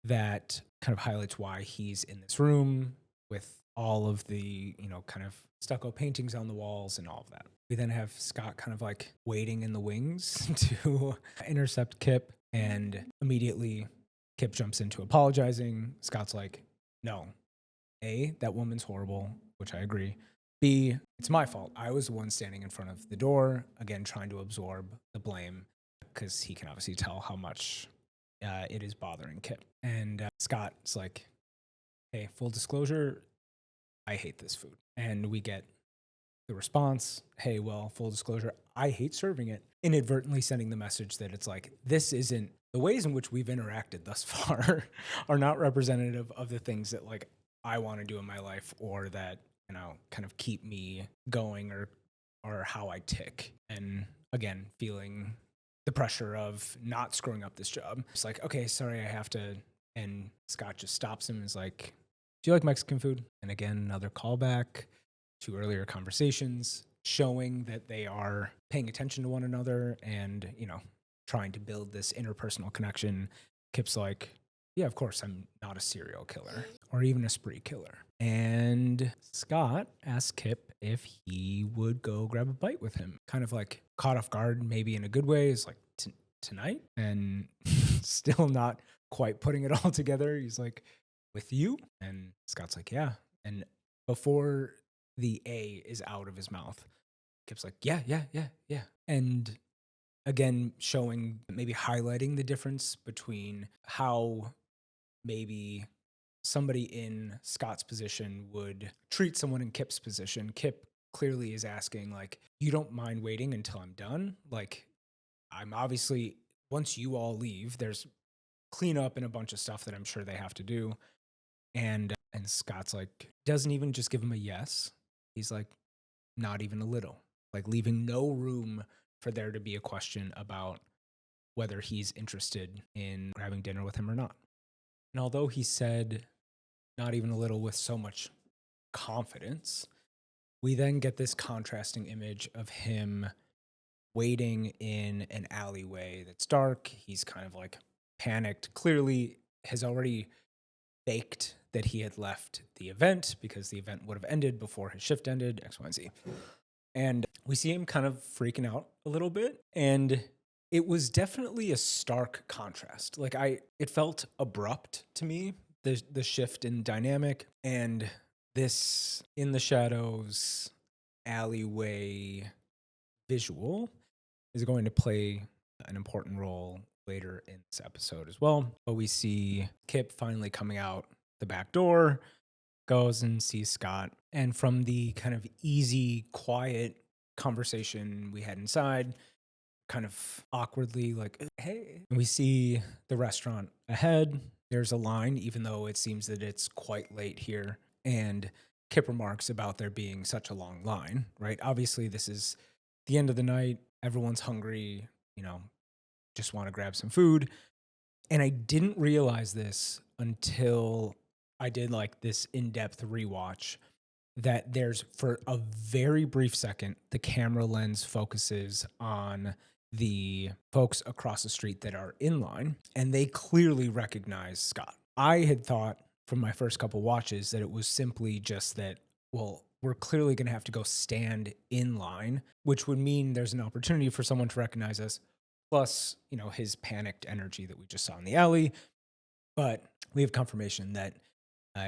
that kind of highlights why he's in this room with all of the, kind of stucco paintings on the walls and all of that. We then have Scott kind of like waiting in the wings to intercept Kip, and immediately Kip jumps into apologizing. Scott's like, no, A, that woman's horrible, which I agree. B, it's my fault. I was the one standing in front of the door, again, trying to absorb the blame because he can obviously tell how much it is bothering Kip. And Scott's like, hey, full disclosure, I hate this food. And we get the response, hey, well, full disclosure, I hate serving it, inadvertently sending the message that it's like, this isn't, the ways in which we've interacted thus far are not representative of the things that like I want to do in my life or that kind of keep me going or how I tick. And again, feeling the pressure of not screwing up this job. It's like, okay, sorry, I have to. And Scott just stops him and is like, do you like Mexican food? And again, another callback to earlier conversations, showing that they are paying attention to one another and, trying to build this interpersonal connection. Kip's like, yeah, of course, I'm not a serial killer or even a spree killer. And Scott asks Kip if he would go grab a bite with him. Kind of like caught off guard, maybe in a good way, is like, tonight? And still not quite putting it all together. He's like, with you? And Scott's like, yeah. And before the A is out of his mouth, Kip's like, yeah. And again, showing, maybe highlighting the difference between how maybe somebody in Scott's position would treat someone in Kip's position. Kip clearly is asking, like, you don't mind waiting until I'm done? Like, I'm obviously, once you all leave, there's cleanup and a bunch of stuff that I'm sure they have to do. And Scott's like, doesn't even just give him a yes. He's like, not even a little, like leaving no room for there to be a question about whether he's interested in grabbing dinner with him or not. And although he said not even a little with so much confidence, we then get this contrasting image of him waiting in an alleyway that's dark. He's kind of like panicked, clearly has already faked that he had left the event because the event would have ended before his shift ended, X, Y, and Z. And we see him kind of freaking out a little bit. And it was definitely a stark contrast. Like, it felt abrupt to me, the shift in dynamic, and this in the shadows alleyway visual is going to play an important role later in this episode as well. But we see Kip finally coming out the back door, goes and sees Scott. And from the kind of easy, quiet conversation we had inside, kind of awkwardly like, hey, we see the restaurant ahead. There's a line, even though it seems that it's quite late here. And Kip remarks about there being such a long line, right? Obviously, this is the end of the night. Everyone's hungry, just want to grab some food. And I didn't realize this until I did like this in-depth rewatch, that there's, for a very brief second, the camera lens focuses on the folks across the street that are in line, and they clearly recognize Scott. I had thought from my first couple watches that it was simply just that, well, we're clearly going to have to go stand in line, which would mean there's an opportunity for someone to recognize us, plus, his panicked energy that we just saw in the alley. But we have confirmation that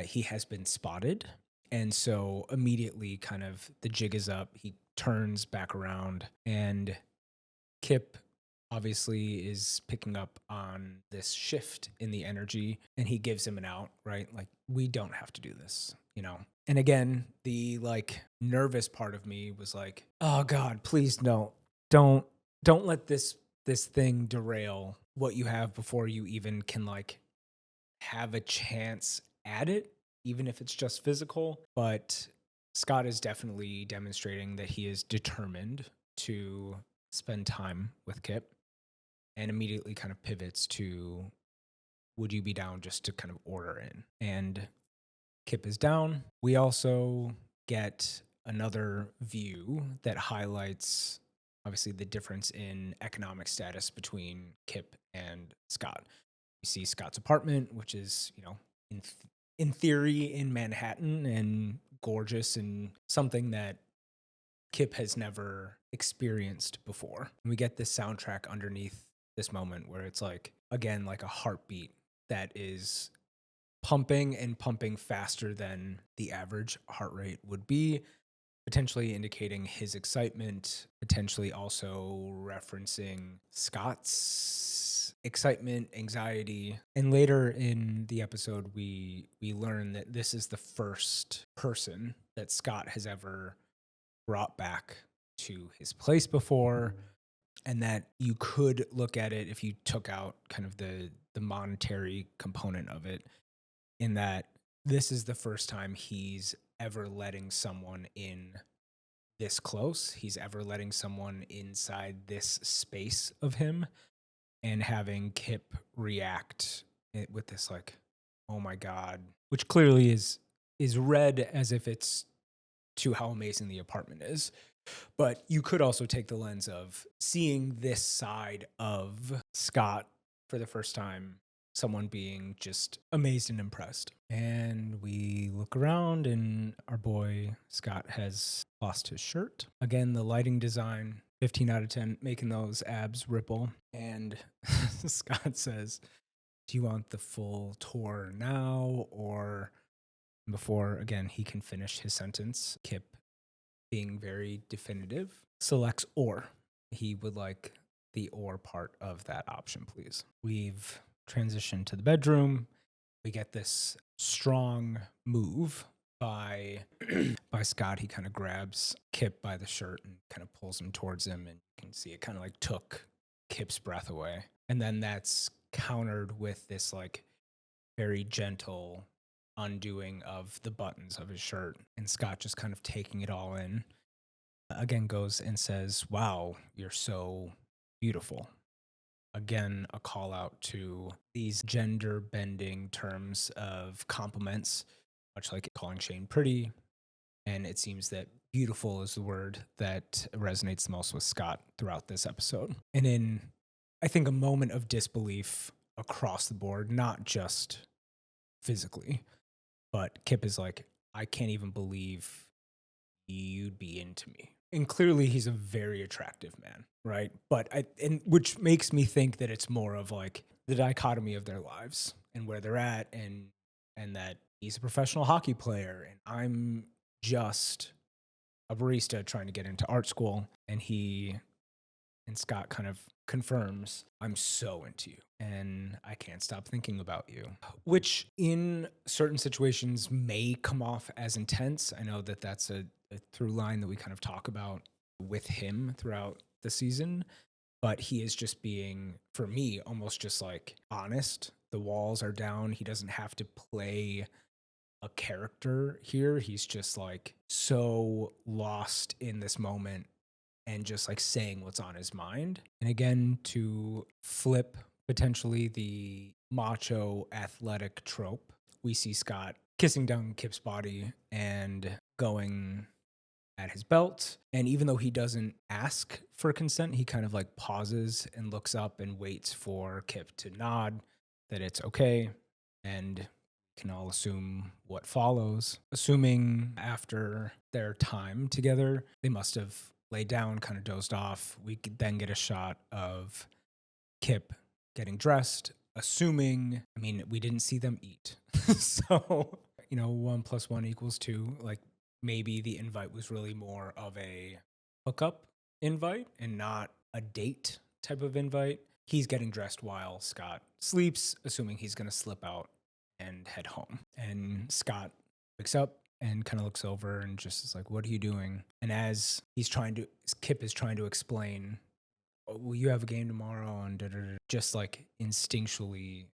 he has been spotted. And so immediately kind of the jig is up. He turns back around, and Kip obviously is picking up on this shift in the energy, and he gives him an out, right? Like, we don't have to do this, And again, the like nervous part of me was like, oh God, please don't let this thing derail what you have before you even can like have a chance at it, even if it's just physical. But Scott is definitely demonstrating that he is determined to spend time with Kip, and immediately kind of pivots to, would you be down just to kind of order in? And Kip is down. We also get another view that highlights, obviously, the difference in economic status between Kip and Scott. You see Scott's apartment, which is, in theory in Manhattan and gorgeous and something that Kip has never experienced before. And we get this soundtrack underneath this moment where it's like, again, like a heartbeat that is pumping and pumping faster than the average heart rate would be, potentially indicating his excitement, potentially also referencing Scott's excitement, anxiety. And later in the episode, we learn that this is the first person that Scott has ever brought back to his place before, and that you could look at it if you took out kind of the monetary component of it, in that this is the first time he's ever letting someone in this close. He's ever letting someone inside this space of him, and having Kip react with this like, oh my God, which clearly is read as if it's to how amazing the apartment is. But you could also take the lens of seeing this side of Scott for the first time, someone being just amazed and impressed. And we look around, and our boy Scott has lost his shirt. Again, the lighting design, 15 out of 10, making those abs ripple. And Scott says, do you want the full tour now? Or before, again, he can finish his sentence, Kip, being very definitive, selects or. He would like the or part of that option, please. We've transitioned to the bedroom. We get this strong move by Scott. He kind of grabs Kip by the shirt and kind of pulls him towards him, and you can see it kind of like took Kip's breath away. And then that's countered with this like very gentle undoing of the buttons of his shirt, and Scott just kind of taking it all in. Again, goes and says, wow, you're so beautiful. Again, a call out to these gender bending terms of compliments, much like calling Shane pretty. And it seems that beautiful is the word that resonates the most with Scott throughout this episode. And in, I think, a moment of disbelief across the board, not just physically, but Kip is like, I can't even believe you'd be into me. And clearly he's a very attractive man, right? But which makes me think that it's more of like the dichotomy of their lives and where they're at, and that he's a professional hockey player and I'm just a barista trying to get into art school. And Scott kind of confirms, I'm so into you and I can't stop thinking about you, which in certain situations may come off as intense. I know that that's a through line that we kind of talk about with him throughout the season, but he is just being, for me, almost just like honest. The walls are down. He doesn't have to play a character here. He's just like so lost in this moment and just like saying what's on his mind. And again, to flip potentially the macho athletic trope, we see Scott kissing down Kip's body and going at his belt. And even though he doesn't ask for consent, he kind of like pauses and looks up and waits for Kip to nod that it's okay. And can all assume what follows. Assuming after their time together, they must have laid down, kind of dozed off. We could then get a shot of Kip getting dressed, assuming, I mean, we didn't see them eat. So, 1 + 1 = 2. Like maybe the invite was really more of a hookup invite and not a date type of invite. He's getting dressed while Scott sleeps, assuming he's going to slip out and head home. And Scott wakes up and kind of looks over and just is like, what are you doing? And as Kip is trying to explain, oh, well, you have a game tomorrow, and just like instinctually,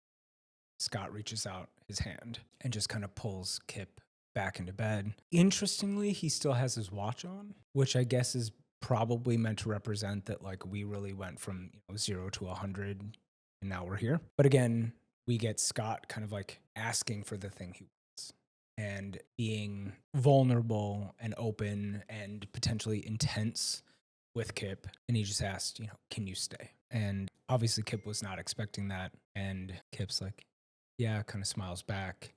Scott reaches out his hand and just kind of pulls Kip back into bed. Interestingly, he still has his watch on, which I guess is probably meant to represent that like we really went from 0 to 100 and now we're here. But again, we get Scott kind of like asking for the thing he wants and being vulnerable and open and potentially intense with Kip. And he just asked, can you stay? And obviously Kip was not expecting that. And Kip's like, yeah, kind of smiles back.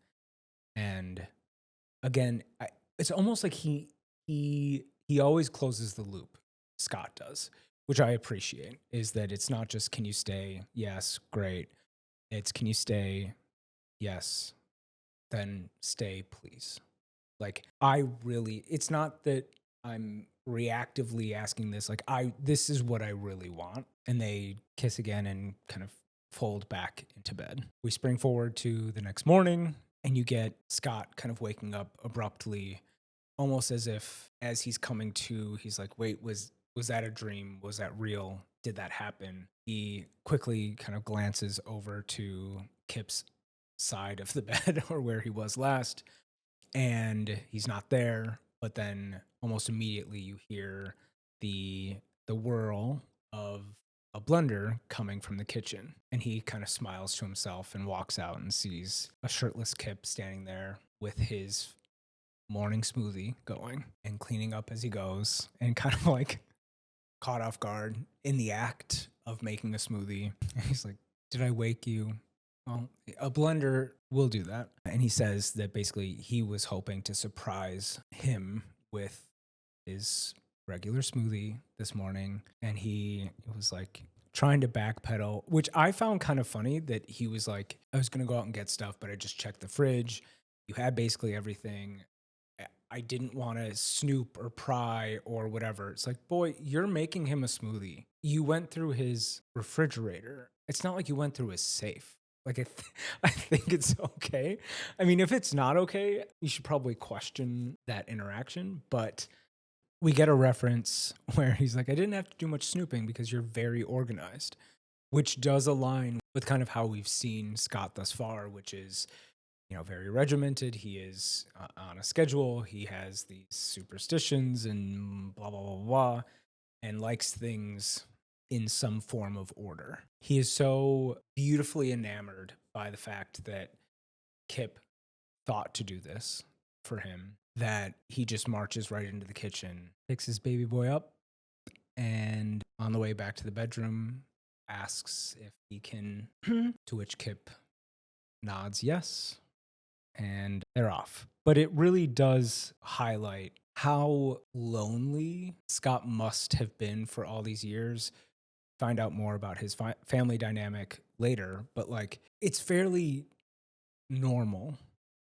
And again, it's almost like he always closes the loop. Scott does, which I appreciate, is that it's not just, can you stay? Yes, great. It's, can you stay? Yes. Then stay, please. Like, it's not that I'm reactively asking this. Like, this is what I really want. And they kiss again and kind of fold back into bed. We spring forward to the next morning, and you get Scott kind of waking up abruptly, almost as if as he's coming to, he's like, wait, was that a dream? Was that real? Did that happen? He quickly kind of glances over to Kip's side of the bed or where he was last and he's not there. But then almost immediately you hear the whirl of a blender coming from the kitchen, and he kind of smiles to himself and walks out and sees a shirtless Kip standing there with his morning smoothie going and cleaning up as he goes, and kind of like caught off guard in the act of making a smoothie. And he's like, "Did I wake you?" Well, a blender will do that. And he says that basically he was hoping to surprise him with his regular smoothie this morning. And he was like trying to backpedal, which I found kind of funny, that he was like, "I was going to go out and get stuff, but I just checked the fridge. You had basically everything. I didn't want to snoop or pry or whatever." It's like, boy, you're making him a smoothie. You went through his refrigerator. It's not like you went through his safe. Like, I think it's okay. I mean, if it's not okay, you should probably question that interaction. But we get a reference where he's like, "I didn't have to do much snooping because you're very organized," which does align with kind of how we've seen Scott thus far, which is, very regimented. He is on a schedule. He has these superstitions and blah, blah, blah, blah, and likes things in some form of order. He is so beautifully enamored by the fact that Kip thought to do this for him that he just marches right into the kitchen, picks his baby boy up, and on the way back to the bedroom asks if he can, to which Kip nods yes, and they're off. But it really does highlight how lonely Scott must have been for all these years. Find out more about his family dynamic later, but like, it's fairly normal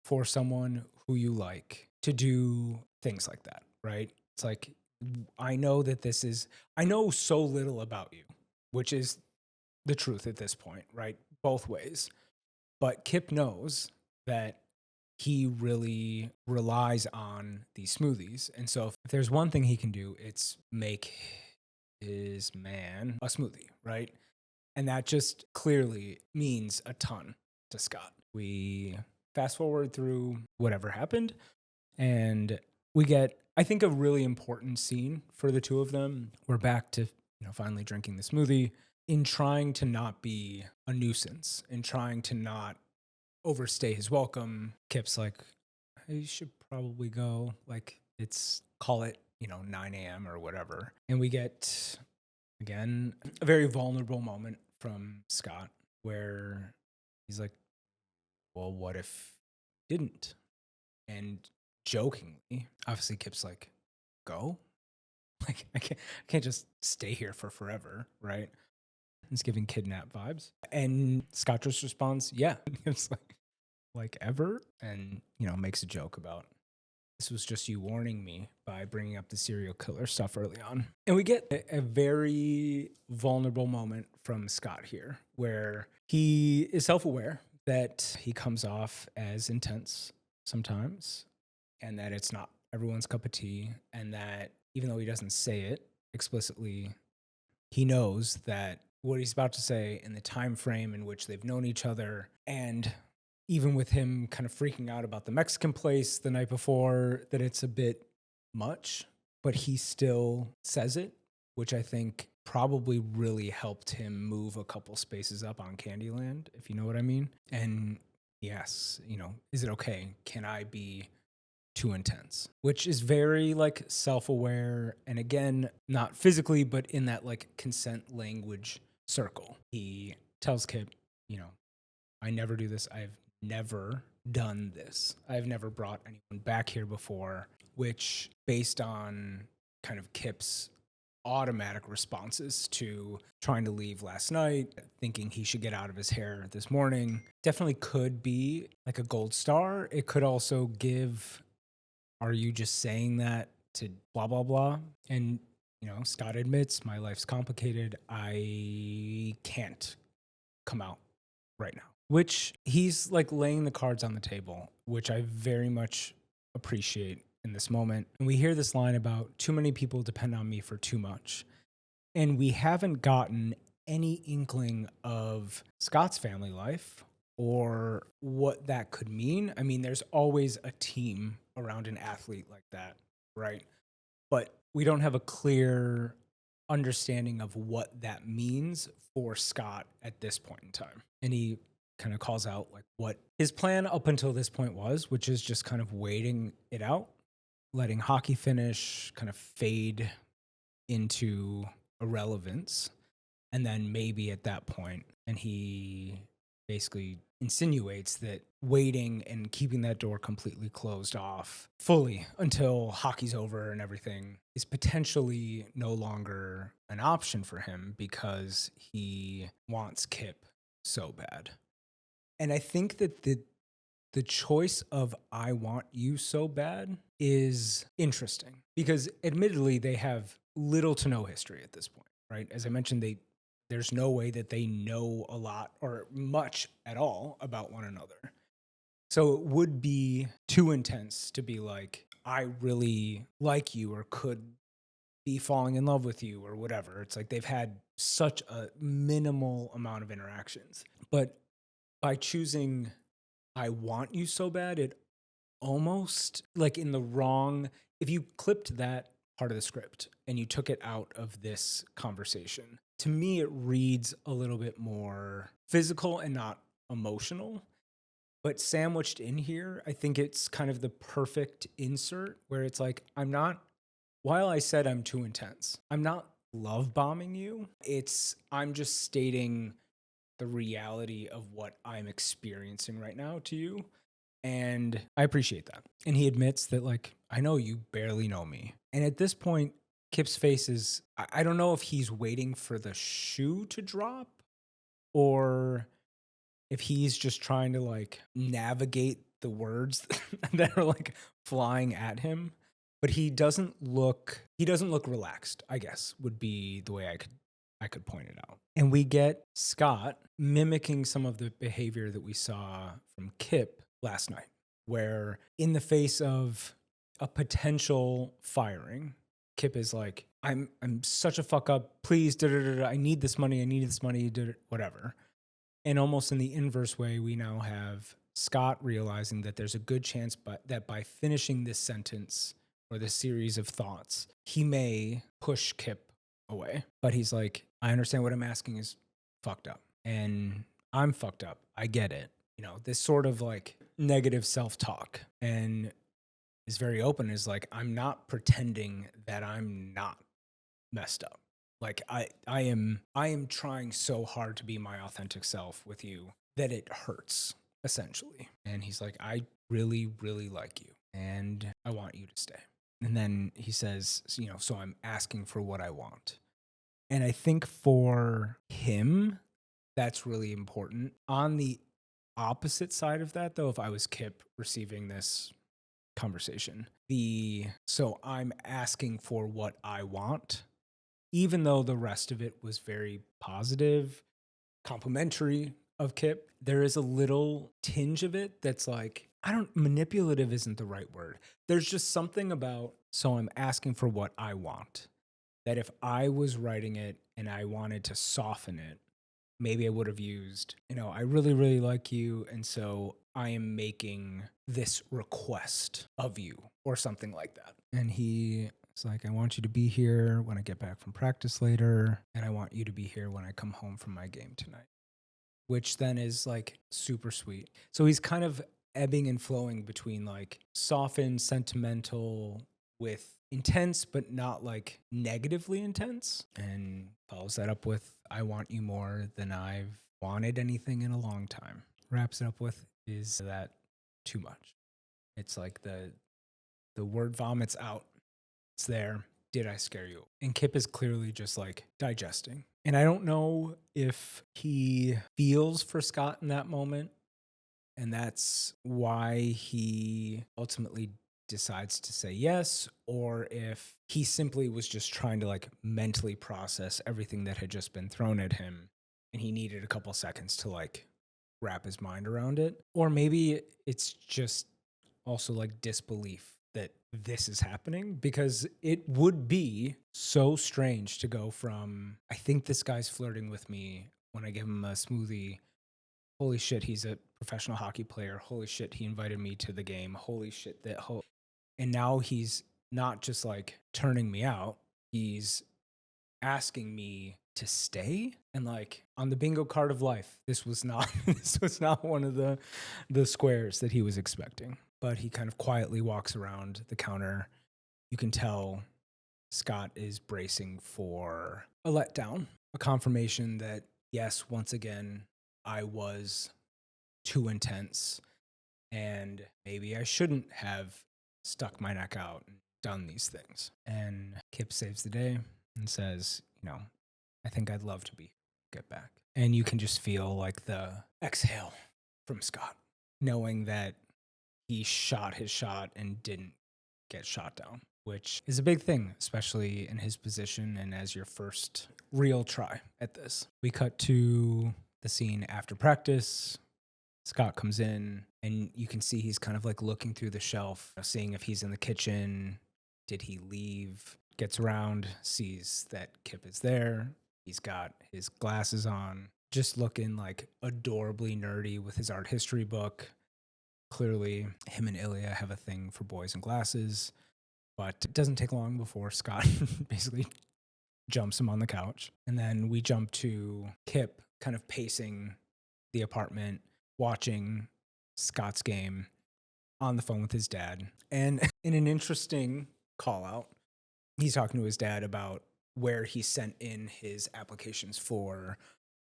for someone who you like to do things like that, right? It's like, I know so little about you, which is the truth at this point, right? Both ways. But Kip knows that he really relies on these smoothies. And so if there's one thing he can do, it's make his man a smoothie, right? And that just clearly means a ton to Scott. We fast forward through whatever happened, and we get, I think, a really important scene for the two of them. We're back to, finally drinking the smoothie, in trying to not be a nuisance, in trying to not overstay his welcome. Kip's like, "You should probably go. Like, call it, 9 a.m. or whatever." And we get, again, a very vulnerable moment from Scott where he's like, "Well, what if you didn't?" And jokingly, obviously Kip's like, "Go? Like, I can't just stay here for forever, right?" It's giving kidnap vibes. And Scott just responds, "Yeah." It's like ever, and makes a joke about, "This was just you warning me by bringing up the serial killer stuff early on." And we get a very vulnerable moment from Scott here, where he is self-aware that he comes off as intense sometimes, and that it's not everyone's cup of tea, and that even though he doesn't say it explicitly, he knows that what he's about to say in the time frame in which they've known each other, and even with him kind of freaking out about the Mexican place the night before, that it's a bit much, but he still says it, which I think probably really helped him move a couple spaces up on Candyland, if you know what I mean. And yes, is it okay? Can I be too intense? Which is very like self-aware, and again, not physically, but in that like consent language circle. He tells Kip, "I never do this. I've never done this. I've never brought anyone back here before," which, based on kind of Kip's automatic responses to trying to leave last night, thinking he should get out of his hair this morning, definitely could be like a gold star. It could also give, "Are you just saying that to blah, blah, blah?" And, Scott admits, "My life's complicated. I can't come out right now," which he's like laying the cards on the table, which I very much appreciate in this moment. And we hear this line about, "Too many people depend on me for too much." And we haven't gotten any inkling of Scott's family life or what that could mean. I mean, there's always a team around an athlete like that, right? But we don't have a clear understanding of what that means for Scott at this point in time. And he kind of calls out like what his plan up until this point was, which is just kind of waiting it out, letting hockey finish kind of fade into irrelevance. And then maybe at that point, and he basically insinuates that waiting and keeping that door completely closed off fully until hockey's over and everything is potentially no longer an option for him because he wants Kip so bad. And I think that the choice of I want you so bad is interesting because admittedly they have little to no history at this point, right? As I mentioned, there's no way that they know a lot or much at all about one another. So it would be too intense to be like, I really like you or could be falling in love with you or whatever. It's like they've had such a minimal amount of interactions. But by choosing I want you so bad, it almost like in the wrong, if you clipped that part of the script and you took it out of this conversation, to me, it reads a little bit more physical and not emotional. But sandwiched in here, I think it's kind of the perfect insert where it's like, while I said I'm too intense, I'm not love bombing you. I'm just stating the reality of what I'm experiencing right now to you. And I appreciate that. And he admits that, like, I know you barely know me. And at this point, Kip's face is, I don't know if he's waiting for the shoe to drop or if he's just trying to like navigate the words that are like flying at him. But he doesn't look relaxed, I guess, would be the way I could point it out. And we get Scott mimicking some of the behavior that we saw from Kip last night, where in the face of a potential firing, Kip is like, I'm such a fuck up. Please, I need this money. Whatever. And almost in the inverse way, we now have Scott realizing that there's a good chance that by finishing this sentence or this series of thoughts, he may push Kip away. But he's like, I understand what I'm asking is fucked up. And I'm fucked up. I get it. You know, this sort of like negative self-talk. And is very open, is like, I'm not pretending that I'm not messed up. Like I am trying so hard to be my authentic self with you that it hurts, essentially. And he's like, I really, really like you and I want you to stay. And then he says, you know, so I'm asking for what I want. And I think for him, that's really important. On the opposite side of that, though, if I was Kip receiving this conversation, so I'm asking for what I want, even though the rest of it was very positive, complimentary of Kip, there is a little tinge of it that's like, manipulative isn't the right word. There's just something about, so I'm asking for what I want, that if I was writing it and I wanted to soften it, maybe I would have used, you know, I really, really like you. And so I am making this request of you or something like that. And it's like, I want you to be here when I get back from practice later. And I want you to be here when I come home from my game tonight, which then is like super sweet. So he's kind of ebbing and flowing between like softened, sentimental with intense, but not like negatively intense. And follows that up with, I want you more than I've wanted anything in a long time. Wraps it up with, is that too much? It's like the word vomits out. It's there. Did I scare you? And Kip is clearly just like digesting. And I don't know if he feels for Scott in that moment. And that's why he ultimately decides to say yes, or if he simply was just trying to like mentally process everything that had just been thrown at him and he needed a couple seconds to like wrap his mind around it. Or maybe it's just also like disbelief that this is happening, because it would be so strange to go from, I think this guy's flirting with me when I give him a smoothie, holy shit, he's a professional hockey player. Holy shit, he invited me to the game. Holy shit, and now he's not just like turning me out, he's asking me to stay. And like on the bingo card of life, this was not this was not one of the squares that he was expecting. But he kind of quietly walks around the counter. You can tell Scott is bracing for a letdown, a confirmation that yes, once again, I was too intense and maybe I shouldn't have stuck my neck out and done these things. And Kip saves the day and says, I think I'd love to get back. And you can just feel like the exhale from Scott, knowing that he shot his shot and didn't get shot down, which is a big thing, especially in his position and as your first real try at this. We cut to the scene after practice. Scott comes in and you can see he's kind of like looking through the shelf, seeing if he's in the kitchen. Did he leave? Gets around, sees that Kip is there. He's got his glasses on, just looking like adorably nerdy with his art history book. Clearly, him and Ilya have a thing for boys and glasses, but it doesn't take long before Scott basically jumps him on the couch. And then we jump to Kip kind of pacing the apartment, watching Scott's game on the phone with his dad. And in an interesting call out, he's talking to his dad about where he sent in his applications for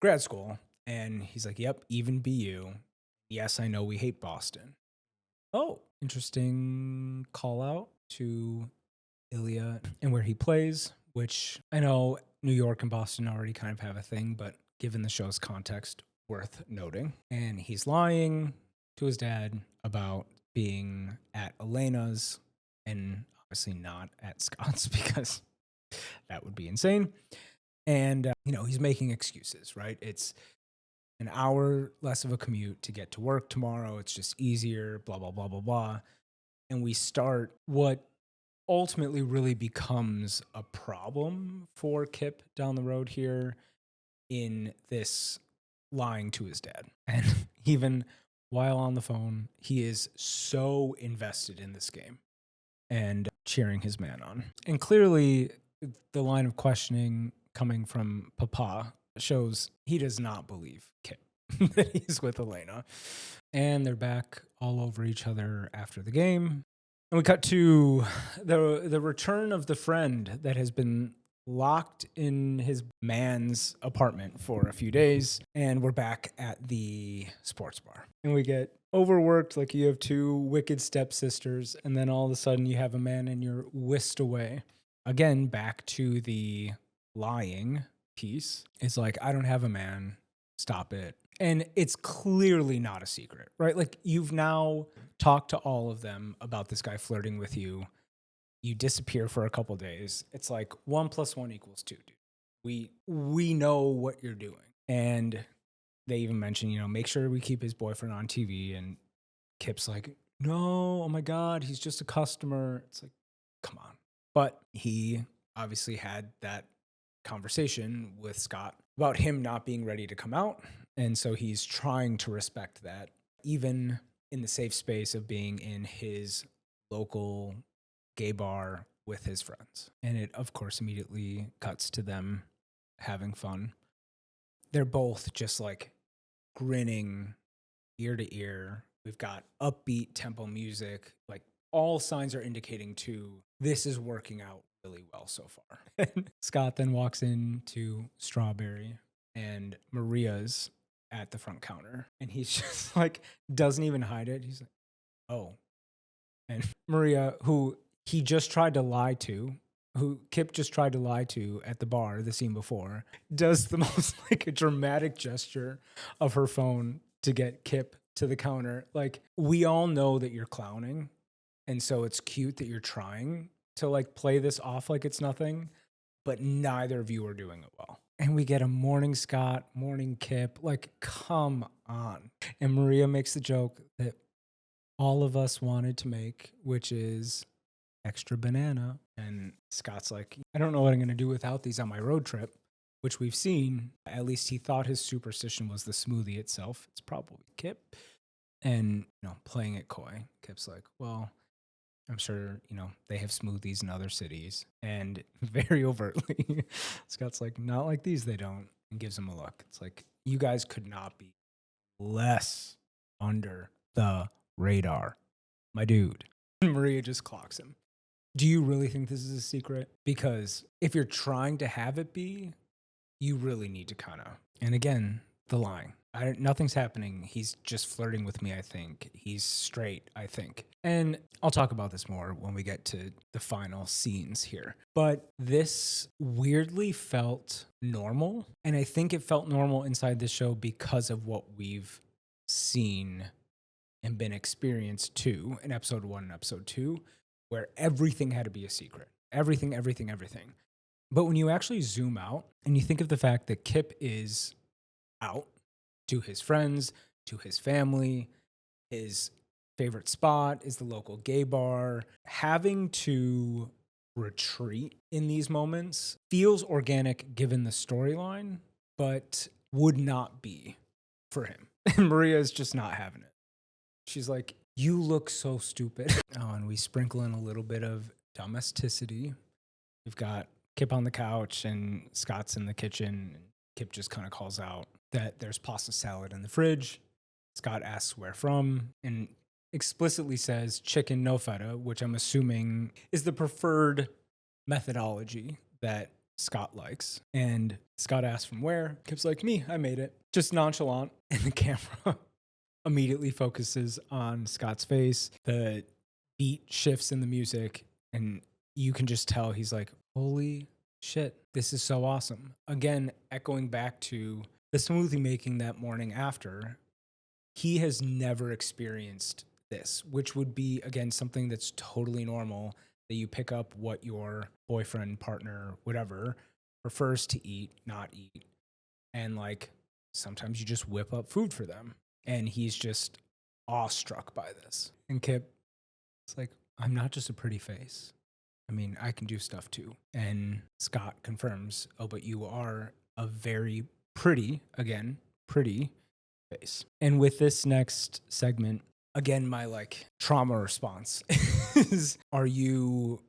grad school. And he's like, yep, even BU. Yes, I know we hate Boston. Oh, interesting call out to Ilya and where he plays, which I know New York and Boston already kind of have a thing, but given the show's context, worth noting. And he's lying to his dad about being at Elena's and obviously not at Scott's because that would be insane. And, he's making excuses, right? It's an hour less of a commute to get to work tomorrow. It's just easier, blah, blah, blah, blah, blah. And we start what ultimately really becomes a problem for Kip down the road here in this lying to his dad. And even while on the phone, he is so invested in this game and cheering his man on. And clearly, the line of questioning coming from Papa shows he does not believe Kip that he's with Elena. And they're back all over each other after the game. And we cut to the return of the friend that has been locked in his man's apartment for a few days. And we're back at the sports bar. And we get overworked, like you have two wicked stepsisters. And then all of a sudden you have a man and you're whisked away. Again, back to the lying piece. It's like, I don't have a man. Stop it. And it's clearly not a secret, right? Like you've now talked to all of them about this guy flirting with you. You disappear for a couple days. It's like 1 + 1 = 2, dude. We know what you're doing. And they even mention, make sure we keep his boyfriend on TV. And Kip's like, no, oh my God, he's just a customer. It's like, come on. But he obviously had that conversation with Scott about him not being ready to come out. And so he's trying to respect that, even in the safe space of being in his local gay bar with his friends. And it, of course, immediately cuts to them having fun. They're both just like grinning ear to ear. We've got upbeat tempo music. Like all signs are indicating to this is working out really well so far. And Scott then walks into Strawberry and Maria's at the front counter. And he's just like, doesn't even hide it. He's like, oh. And Maria, who he just tried to lie to, who Kip just tried to lie to at the bar, the scene before, does the most like a dramatic gesture of her phone to get Kip to the counter. Like, we all know that you're clowning. And so it's cute that you're trying to like play this off like it's nothing, but neither of you are doing it well. And we get a morning Scott, morning Kip, like, come on. And Maria makes the joke that all of us wanted to make, which is extra banana. And Scott's like, I don't know what I'm going to do without these on my road trip. which we've seen. At least he thought his superstition was the smoothie itself. It's probably Kip. And, playing it coy, Kip's like, well, I'm sure, they have smoothies in other cities. And very overtly, Scott's like, not like these, they don't. And gives him a look. It's like, you guys could not be less under the radar, my dude. And Maria just clocks him. Do you really think this is a secret? Because if you're trying to have it be, you really need to kind of. And again, the line. Nothing's happening. He's just flirting with me, I think. He's straight, I think. And I'll talk about this more when we get to the final scenes here. But this weirdly felt normal. And I think it felt normal inside the show because of what we've seen and been experienced too in episode 1 and episode 2, where everything had to be a secret. Everything. But when you actually zoom out and you think of the fact that Kip is out to his friends, to his family, his favorite spot is the local gay bar, having to retreat in these moments feels organic given the storyline, but would not be for him. And Maria is just not having it. She's like, you look so stupid. Oh, and we sprinkle in a little bit of domesticity. We've got Kip on the couch and Scott's in the kitchen. Kip just kind of calls out that there's pasta salad in the fridge. Scott asks where from and explicitly says chicken no feta, which I'm assuming is the preferred methodology that Scott likes. And Scott asks from where. Kip's like, me, I made it. Just nonchalant. And the camera immediately focuses on Scott's face. The beat shifts in the music and you can just tell he's like, holy shit, this is so awesome. Again, echoing back to the smoothie making that morning after, he has never experienced this, which would be, again, something that's totally normal, that you pick up what your boyfriend, partner, whatever, prefers to eat, not eat. And like, sometimes you just whip up food for them. And he's just awestruck by this. And Kip, it's like, I'm not just a pretty face. I mean, I can do stuff too. And Scott confirms, oh, but you are a very pretty face. And with this next segment, again, my trauma response is, are you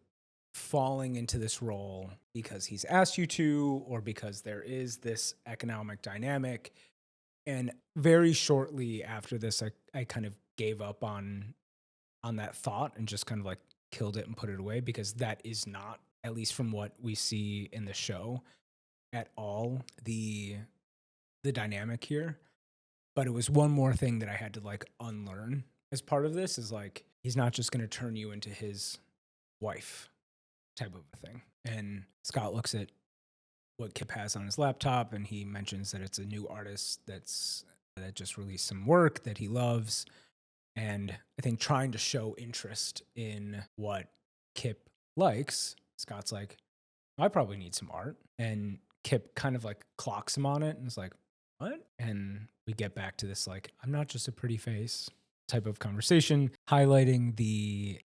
falling into this role because he's asked you to, or because there is this economic dynamic? And very shortly after this, I kind of gave up on that thought and just kind of killed it and put it away, because that is not, at least from what we see in the show, at all the dynamic here. But it was one more thing that I had to unlearn as part of this, is he's not just going to turn you into his wife type of a thing. And Scott looks at what Kip has on his laptop and he mentions that it's a new artist that just released some work that he loves. And I think trying to show interest in what Kip likes, Scott's like, I probably need some art. And Kip kind of clocks him on it and is like, what? And we get back to this I'm not just a pretty face type of conversation, highlighting the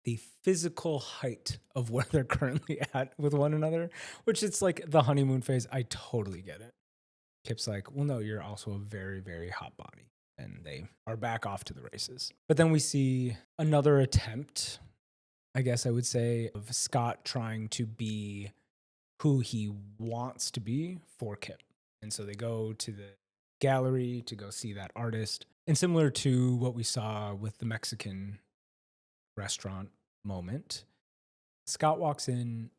physical height of where they're currently at with one another, which it's the honeymoon phase. I totally get it. Kip's like, well, no, you're also a very, very hot body. And they are back off to the races. But then we see another attempt, I guess I would say, of Scott trying to be who he wants to be for Kip. And so they go to the gallery to go see that artist. And similar to what we saw with the Mexican restaurant moment, Scott walks in.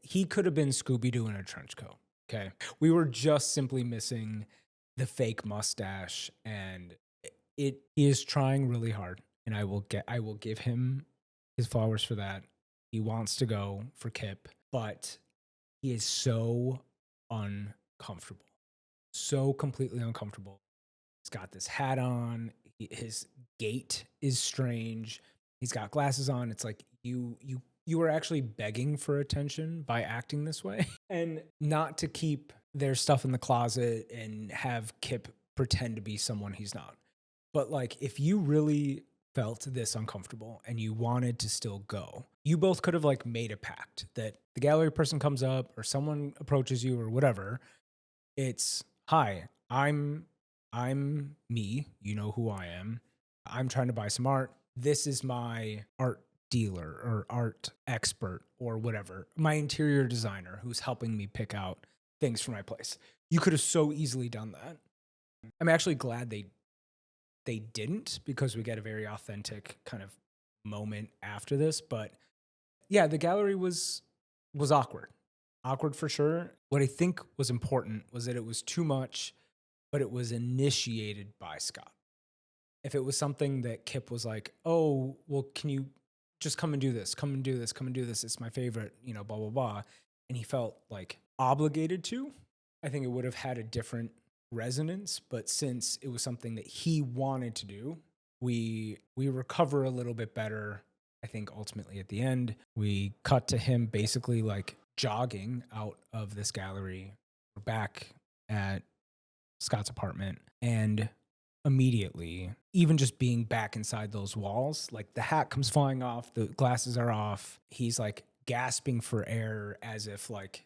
He could have been Scooby-Doo in a trench coat. Okay. We were just simply missing the fake mustache, and he is trying really hard, and I will give him his flowers for that. He wants to go for Kip, but he is so uncomfortable. So completely uncomfortable. He's got this hat on. His gait is strange. He's got glasses on. It's like you are actually begging for attention by acting this way, and not to keep their stuff in the closet and have Kip pretend to be someone he's not. But if you really felt this uncomfortable and you wanted to still go, you both could have made a pact that the gallery person comes up or someone approaches you or whatever, It's, hi, I'm me, you know who I am. I'm trying to buy some art. This is my art dealer or art expert or whatever, my interior designer who's helping me pick out things for my place. You could have so easily done that. I'm actually glad they didn't, because we get a very authentic kind of moment after this. But yeah, the gallery was awkward. Awkward for sure. What I think was important was that it was too much, but it was initiated by Scott. If it was something that Kip was like, "Oh, well, can you just come and do this? Come and do this. Come and do this. It's my favorite, blah blah blah," and he felt like obligated to, I think it would have had a different resonance. But since it was something that he wanted to do, we recover a little bit better. I think ultimately at the end, we cut to him basically like jogging out of this gallery. We're back at Scott's apartment, and immediately, even just being back inside those walls, like the hat comes flying off, the glasses are off. He's like gasping for air as if like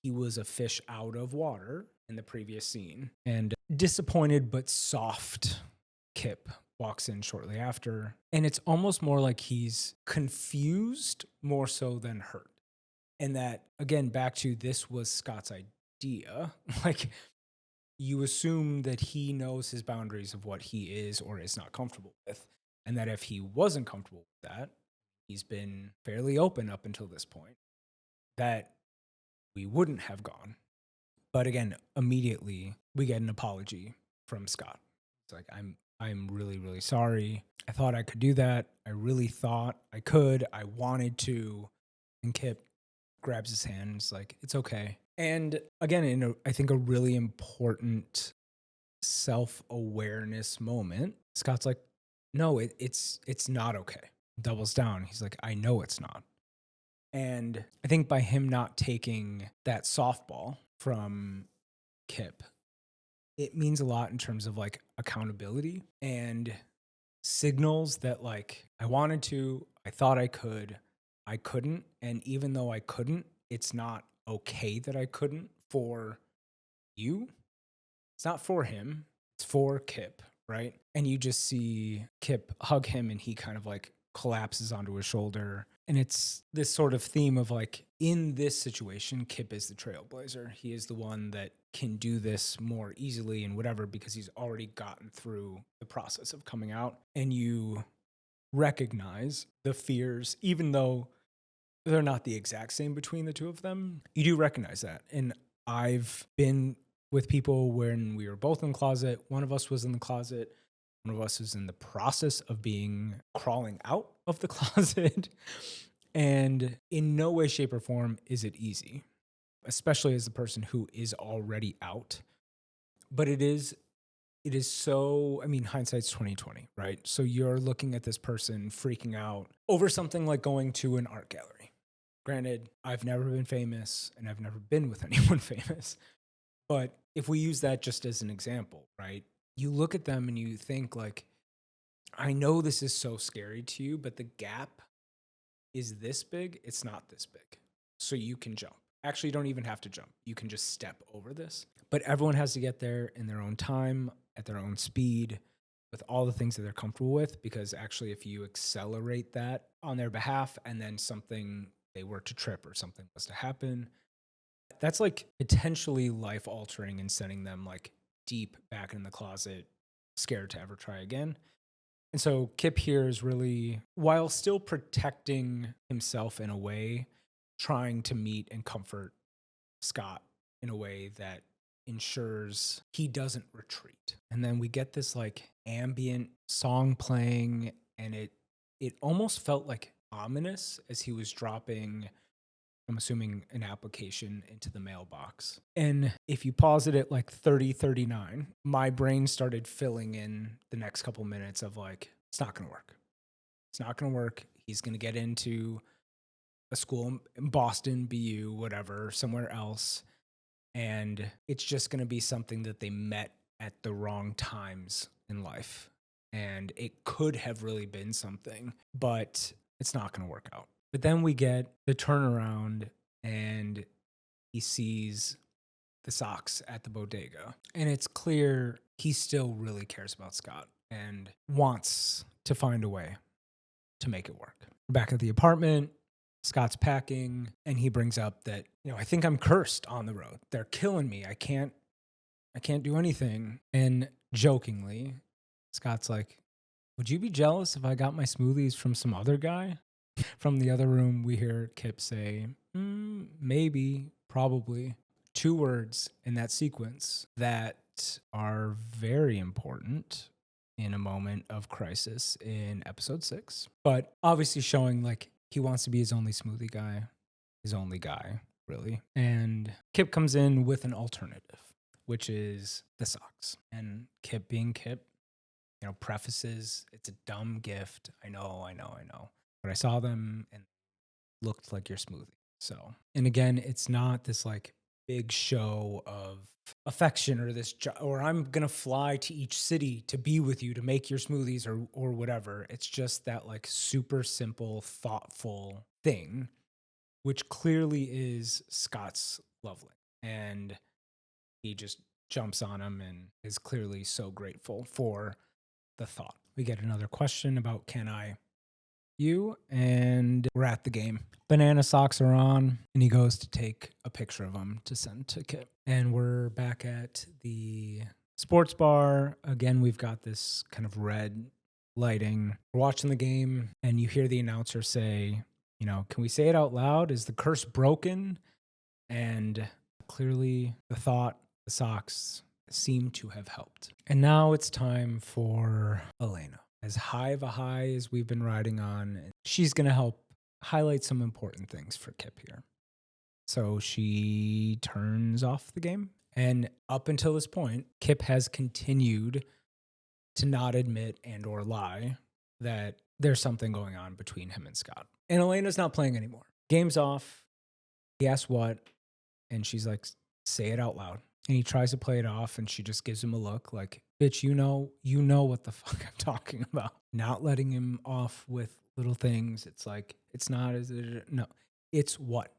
he was a fish out of water in the previous scene. And disappointed but soft Kip walks in shortly after. And it's almost more like he's confused more so than hurt. And that, again, back to this was Scott's idea. Like, you assume that he knows his boundaries of what he is or is not comfortable with. And that if he wasn't comfortable with that, he's been fairly open up until this point, that we wouldn't have gone. But again, immediately we get an apology from Scott. It's like, I'm really, really sorry. I thought I could do that. I really thought I could. I wanted to. And Kip grabs his hand and is like, it's okay. And again, I think a really important self-awareness moment, Scott's like, no, it's not okay. Doubles down. He's like, I know it's not. And I think by him not taking that softball from Kip, it means a lot in terms of like accountability and signals that like I wanted to, I thought I could, I couldn't. And even though I couldn't, it's not okay that I couldn't for you. It's not for him, it's for Kip, right? And you just see Kip hug him and he kind of like collapses onto his shoulder. And it's this sort of theme of like, in this situation, Kip is the trailblazer. He is the one that can do this more easily and whatever, because he's already gotten through the process of coming out. And you recognize the fears, even though they're not the exact same between the two of them. You do recognize that. And I've been with people when we were both in the closet. One of us was in the closet. One of us is in the process of crawling out of the closet. And in no way, shape, or form is it easy, especially as the person who is already out. But it is so, I mean, hindsight's 2020, right? So you're looking at this person freaking out over something like going to an art gallery. Granted, I've never been famous and I've never been with anyone famous. But if we use that just as an example, right? You look at them and you think like, I know this is so scary to you, but the gap is this big. It's not this big. So you can jump. Actually, you don't even have to jump. You can just step over this. But everyone has to get there in their own time, at their own speed, with all the things that they're comfortable with. Because actually, if you accelerate that on their behalf and then something, they were to trip or something was to happen, that's like potentially life altering and sending them like deep back in the closet, scared to ever try again. And so Kip here is really, while still protecting himself in a way, trying to meet and comfort Scott in a way that ensures he doesn't retreat. And then we get this like ambient song playing, and it almost felt like ominous as he was dropping, I'm assuming, an application into the mailbox. And if you pause it at like 30:39, my brain started filling in the next couple minutes of like, it's not going to work. It's not going to work. He's going to get into a school in Boston, BU, whatever, somewhere else. And it's just going to be something that they met at the wrong times in life. And it could have really been something, but it's not going to work out. But then we get the turnaround and he sees the socks at the bodega. And it's clear he still really cares about Scott and wants to find a way to make it work. We're back at the apartment. Scott's packing, and he brings up that, I think I'm cursed on the road. They're killing me. I can't do anything. And jokingly, Scott's like, would you be jealous if I got my smoothies from some other guy? From the other room, we hear Kip say, maybe, probably. 2 words in that sequence that are very important in a moment of crisis in episode 6. But obviously showing like he wants to be his only smoothie guy, his only guy, really. And Kip comes in with an alternative, which is the socks. And Kip being Kip, prefaces, it's a dumb gift. I know. But I saw them and looked like your smoothie. So, and again, it's not this like big show of affection or or I'm going to fly to each city to be with you to make your smoothies or whatever. It's just that like super simple, thoughtful thing, which clearly is Scott's love language. And he just jumps on him and is clearly so grateful for the thought. We get another question about can I you, and we're at the game. Banana socks are on, and he goes to take a picture of them to send to Kip. And we're back at the sports bar. Again, we've got this kind of red lighting. We're watching the game, and you hear the announcer say, can we say it out loud? Is the curse broken? And clearly the socks seem to have helped. And now it's time for Elena. As high of a high as we've been riding on, she's going to help highlight some important things for Kip here. So she turns off the game. And up until this point, Kip has continued to not admit and or lie that there's something going on between him and Scott. And Elena's not playing anymore. Game's off. He asks what? And she's like, say it out loud. And he tries to play it off, and she just gives him a look like, bitch, you know what the fuck I'm talking about. Not letting him off with little things. It's like, it's not as, no, it's what?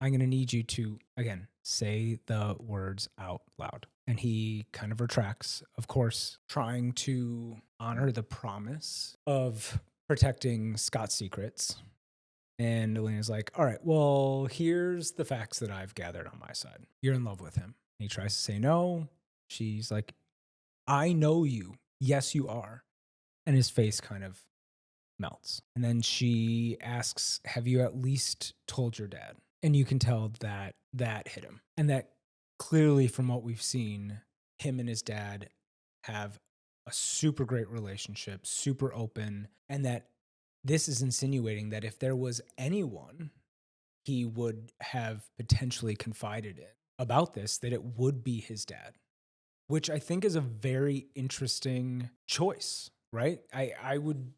I'm going to need you to, again, say the words out loud. And he kind of retracts, of course, trying to honor the promise of protecting Scott's secrets. And Elena's like, all right, well, here's the facts that I've gathered on my side. You're in love with him. He tries to say no. She's like, I know you. Yes, you are. And his face kind of melts. And then she asks, have you at least told your dad? And you can tell that that hit him. And that clearly from what we've seen, him and his dad have a super great relationship, super open. And that this is insinuating that if there was anyone he would have potentially confided in about this, that it would be his dad, which I think is a very interesting choice, right? I would,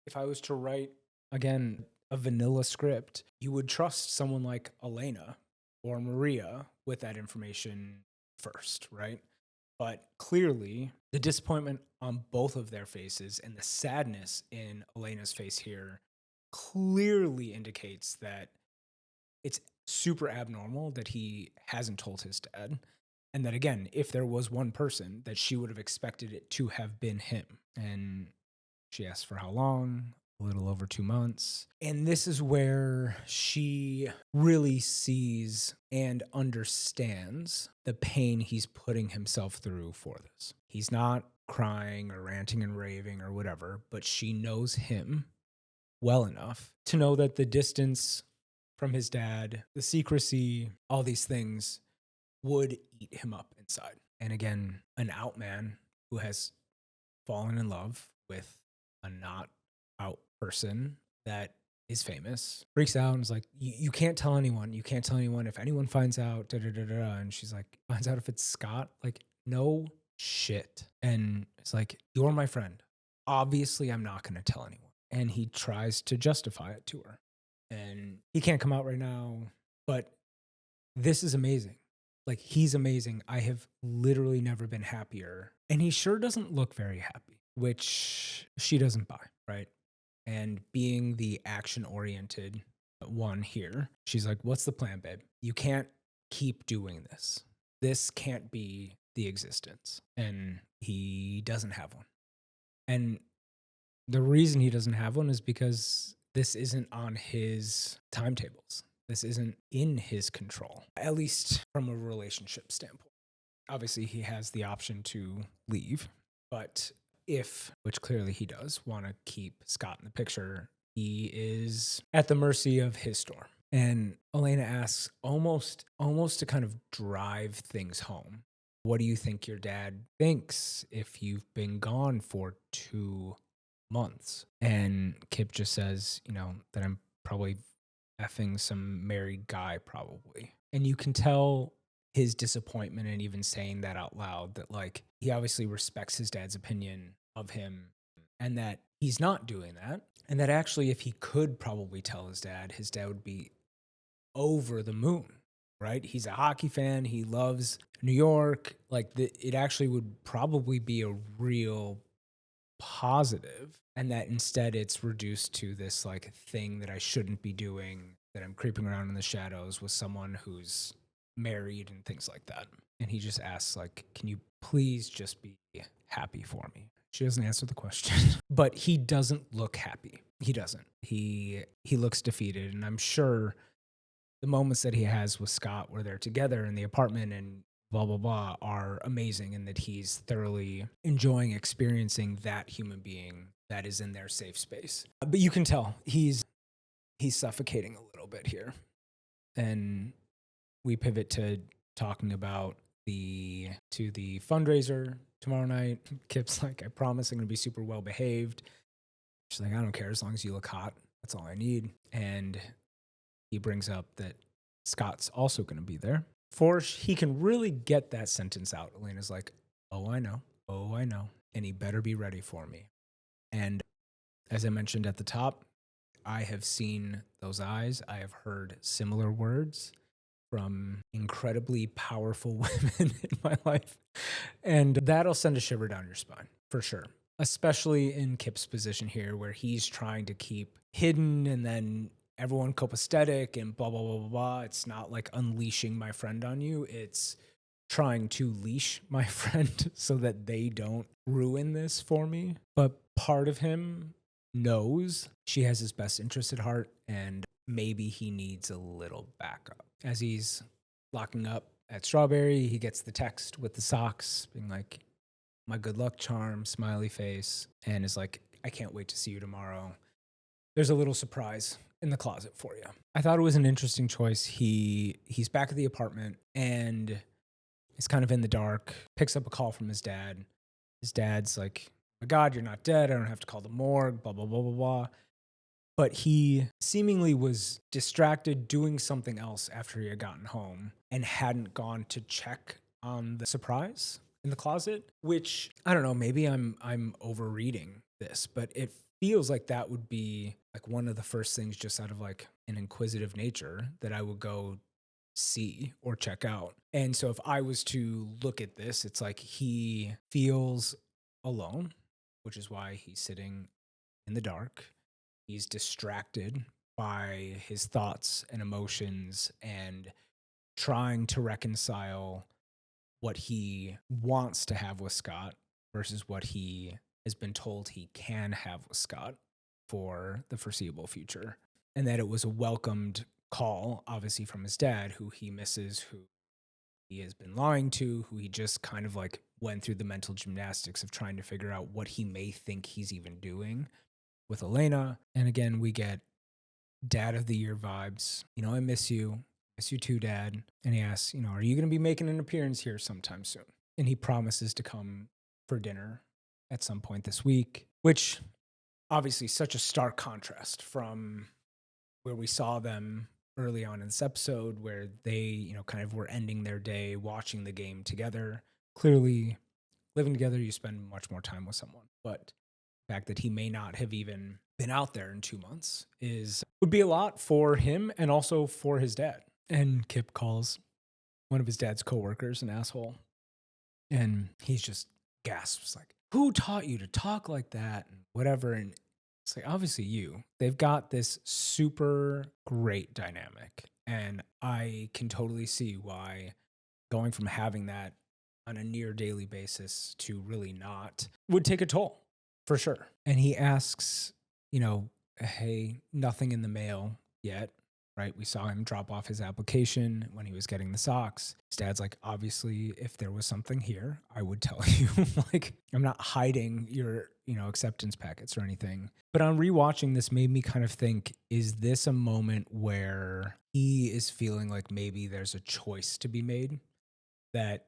if I was to write, again, a vanilla script, you would trust someone like Elena or Maria with that information first, right? But clearly, the disappointment on both of their faces and the sadness in Elena's face here clearly indicates that it's super abnormal that he hasn't told his dad. And that, again, if there was one person, that she would have expected it to have been him. And she asked for how long? A little over 2 months. And this is where she really sees and understands the pain he's putting himself through for this. He's not crying or ranting and raving or whatever, but she knows him well enough to know that the distance from his dad, the secrecy, all these things would eat him up inside. And again, an out man who has fallen in love with a not out person that is famous freaks out and is like, you can't tell anyone. You can't tell anyone. If anyone finds out, da da da da. And she's like, finds out if it's Scott? Like, no shit. And it's like, you're my friend. Obviously, I'm not going to tell anyone. And he tries to justify it to her. And he can't come out right now, but this is amazing. Like, he's amazing. I have literally never been happier. And he sure doesn't look very happy, which she doesn't buy, right? And being the action-oriented one here, she's like, what's the plan, babe? You can't keep doing this. this can't be the existence. And he doesn't have one. And the reason he doesn't have one is because this isn't on his timetables. This isn't in his control, at least from a relationship standpoint. Obviously, he has the option to leave, but if, which clearly he does, want to keep Scott in the picture, he is at the mercy of his storm. And Elena asks, almost to kind of drive things home, what do you think your dad thinks if you've been gone for 2 months? And Kip just says, that I'm probably effing some married guy, probably. And you can tell his disappointment in even saying that out loud, that like he obviously respects his dad's opinion of him and that he's not doing that. And that actually, if he could probably tell his dad would be over the moon, right? He's a hockey fan. He loves New York. Like it actually would probably be a real positive, and that instead it's reduced to this like thing that I shouldn't be doing, that I'm creeping around in the shadows with someone who's married and things like that. And he just asks like, can you please just be happy for me? She doesn't answer the question, but he doesn't look happy. He doesn't. He looks defeated, and I'm sure the moments that he has with Scott where they're together in the apartment and blah, blah, blah are amazing, and that he's thoroughly enjoying experiencing that human being that is in their safe space. But you can tell he's suffocating a little bit here. And we pivot to talking about the fundraiser tomorrow night. Kip's like, I promise I'm going to be super well behaved. She's like, I don't care as long as you look hot. That's all I need. And he brings up that Scott's also going to be there. Before he can really get that sentence out, Elena's like, oh, I know. Oh, I know. And he better be ready for me. And as I mentioned at the top, I have seen those eyes. I have heard similar words from incredibly powerful women in my life. And that'll send a shiver down your spine, for sure. Especially in Kip's position here, where he's trying to keep hidden and then everyone copacetic and blah, blah, blah, blah, blah. It's not like unleashing my friend on you. It's trying to leash my friend so that they don't ruin this for me. But part of him knows she has his best interest at heart, and maybe he needs a little backup. As he's locking up at Strawberry, he gets the text with the socks being like, my good luck charm, smiley face, and is like, I can't wait to see you tomorrow. There's a little surprise in the closet for you. I thought it was an interesting choice. He's back at the apartment and is kind of in the dark, picks up a call from his dad. His dad's like, oh my God, you're not dead. I don't have to call the morgue, blah, blah, blah, blah, blah. But he seemingly was distracted doing something else after he had gotten home and hadn't gone to check on the surprise in the closet, which I don't know, maybe I'm overreading this, but it feels like that would be like one of the first things just out of like an inquisitive nature that I would go see or check out. And so if I was to look at this, it's like he feels alone, which is why he's sitting in the dark. He's distracted by his thoughts and emotions and trying to reconcile what he wants to have with Scott versus what he has been told he can have with Scott for the foreseeable future. And that it was a welcomed call, obviously, from his dad, who he misses, who he has been lying to, who he just kind of like went through the mental gymnastics of trying to figure out what he may think he's even doing with Elena. And again, we get dad of the year vibes. I miss you. Miss you too, Dad. And he asks, are you going to be making an appearance here sometime soon? And he promises to come for dinner at some point this week, which obviously such a stark contrast from where we saw them early on in this episode, where they, kind of were ending their day watching the game together. Clearly, living together, you spend much more time with someone. But the fact that he may not have even been out there in 2 months would be a lot for him and also for his dad. And Kip calls one of his dad's coworkers an asshole. And he's just gasps like, who taught you to talk like that? And whatever. And it's like, obviously you. They've got this super great dynamic. And I can totally see why going from having that on a near daily basis to really not would take a toll for sure. And he asks, hey, nothing in the mail yet, right? We saw him drop off his application when he was getting the socks. His dad's like, obviously, if there was something here, I would tell you. Like, I'm not hiding your, acceptance packets or anything. But on rewatching this made me kind of think, is this a moment where he is feeling like maybe there's a choice to be made? That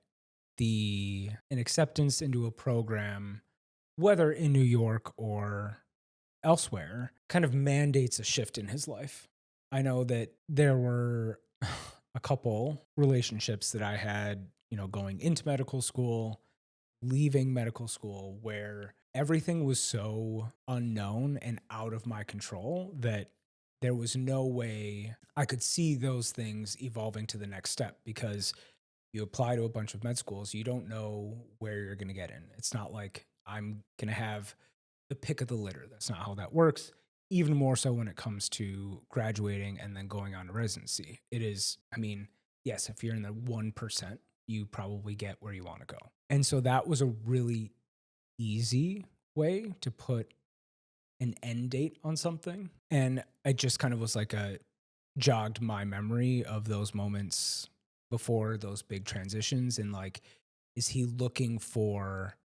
an acceptance into a program, whether in New York or elsewhere, kind of mandates a shift in his life. I know that there were a couple relationships that I had, going into medical school, leaving medical school, where everything was so unknown and out of my control that there was no way I could see those things evolving to the next step, because you apply to a bunch of med schools, you don't know where you're going to get in. It's not like I'm going to have the pick of the litter. That's not how that works. Even more so when it comes to graduating and then going on to residency. It is, yes, if you're in the 1%, you probably get where you want to go. And so that was a really easy way to put an end date on something. And it just kind of was like jogged my memory of those moments before those big transitions. And like, is he looking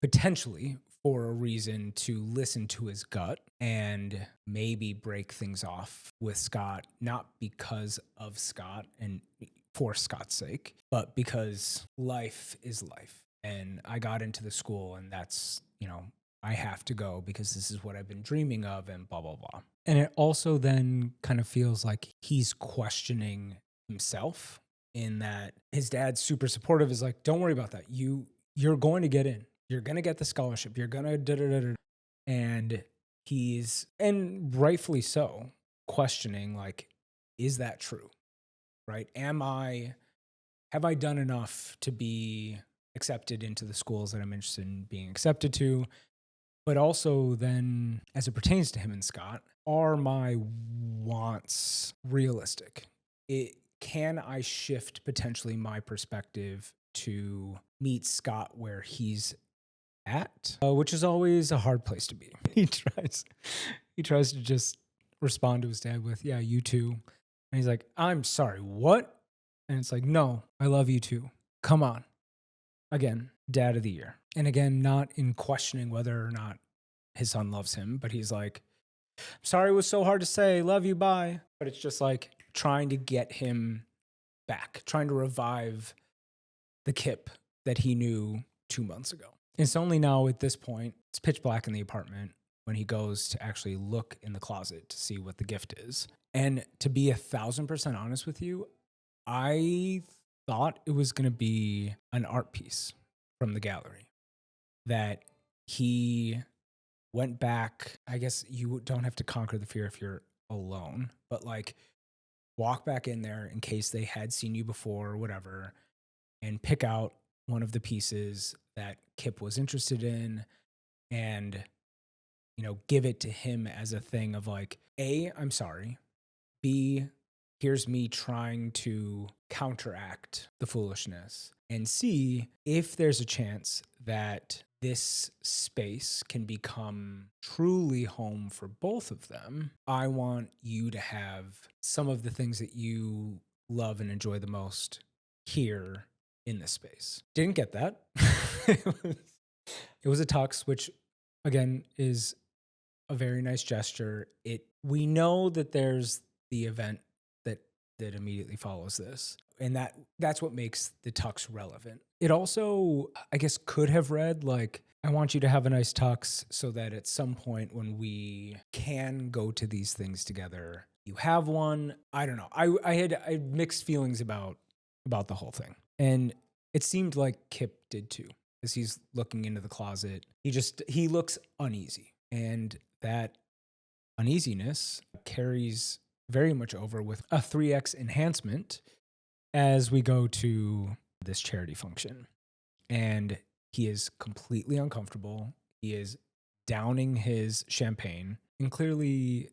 potentially for a reason to listen to his gut and maybe break things off with Scott, not because of Scott and for Scott's sake, but because life is life. And I got into the school, and that's, I have to go because this is what I've been dreaming of, and blah, blah, blah. And it also then kind of feels like he's questioning himself, in that his dad's super supportive, is like, don't worry about that. You're going to get in. You're going to get the scholarship. You're going to da-da-da-da. And he's, and rightfully so, questioning, like, is that true? Right? Have I done enough to be accepted into the schools that I'm interested in being accepted to? But also then, as it pertains to him and Scott, are my wants realistic? Can I shift potentially my perspective to meet Scott where he's at? Which is always a hard place to be. He tries to just respond to his dad with, yeah, you too. And he's like, I'm sorry, what? And it's like, no, I love you too. Come on. Again, dad of the year. And again, not in questioning whether or not his son loves him, but he's like, sorry, it was so hard to say, love you, bye. But it's just like trying to get him back, trying to revive the Kip that he knew 2 months ago. It's only now at this point, it's pitch black in the apartment when he goes to actually look in the closet to see what the gift is. And to be 1,000% honest with you, I thought it was going to be an art piece from the gallery, that he went back. I guess you don't have to conquer the fear if you're alone, but like walk back in there in case they had seen you before or whatever, and pick out one of the pieces that Kip was interested in and, give it to him as a thing of like, A, I'm sorry. B, here's me trying to counteract the foolishness. And C, if there's a chance that this space can become truly home for both of them, I want you to have some of the things that you love and enjoy the most here in this space. Didn't get that. It was a tux, which again is a very nice gesture. We know that there's the event that immediately follows this, and that's what makes the tux relevant. It also, I guess, could have read like, I want you to have a nice tux so that at some point when we can go to these things together, you have one. I don't know. I had mixed feelings about the whole thing, and it seemed like Kip did too, as he's looking into the closet. He looks uneasy, and that uneasiness carries very much over with a 3x enhancement as we go to this charity function. And he is completely uncomfortable. He is downing his champagne. And clearly,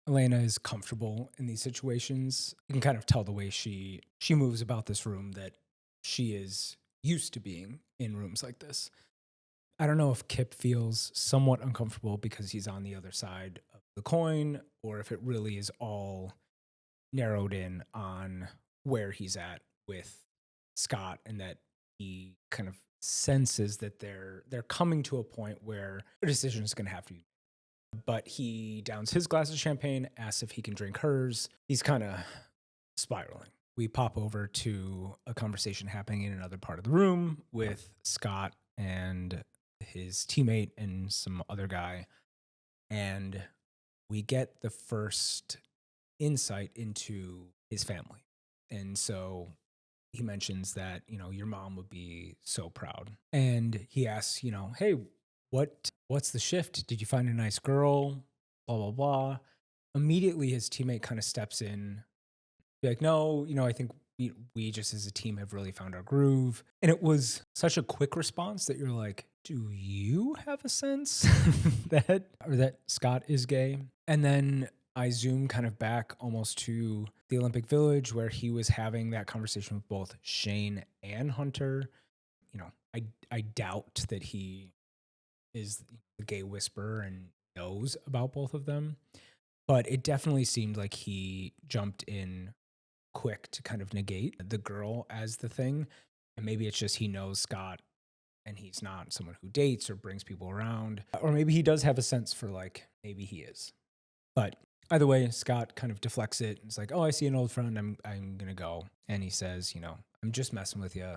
Elena is comfortable in these situations. You can kind of tell the way she moves about this room that she is used to being in rooms like this. I don't know if Kip feels somewhat uncomfortable because he's on the other side of the coin, or if it really is all narrowed in on where he's at with Scott, and that he kind of senses that they're coming to a point where a decision is going to have to be. But he downs his glass of champagne, asks if he can drink hers. He's kind of spiraling. We pop over to a conversation happening in another part of the room with Scott and his teammate and some other guy. And we get the first insight into his family. And so he mentions that, your mom would be so proud. And he asks, hey, what's the shift? Did you find a nice girl? Blah, blah, blah. Immediately his teammate kind of steps in, be like, no, I think we just as a team have really found our groove. And it was such a quick response that you're like, do you have a sense that Scott is gay? And then I zoom kind of back almost to the Olympic Village where he was having that conversation with both Shane and Hunter. I doubt that he is the gay whisperer and knows about both of them, but it definitely seemed like he jumped in quick to kind of negate the girl as the thing. And maybe it's just he knows Scott and he's not someone who dates or brings people around. Or maybe he does have a sense for maybe he is. But either way, Scott kind of deflects it. It's like, oh, I see an old friend. I'm going to go. And he says, I'm just messing with you.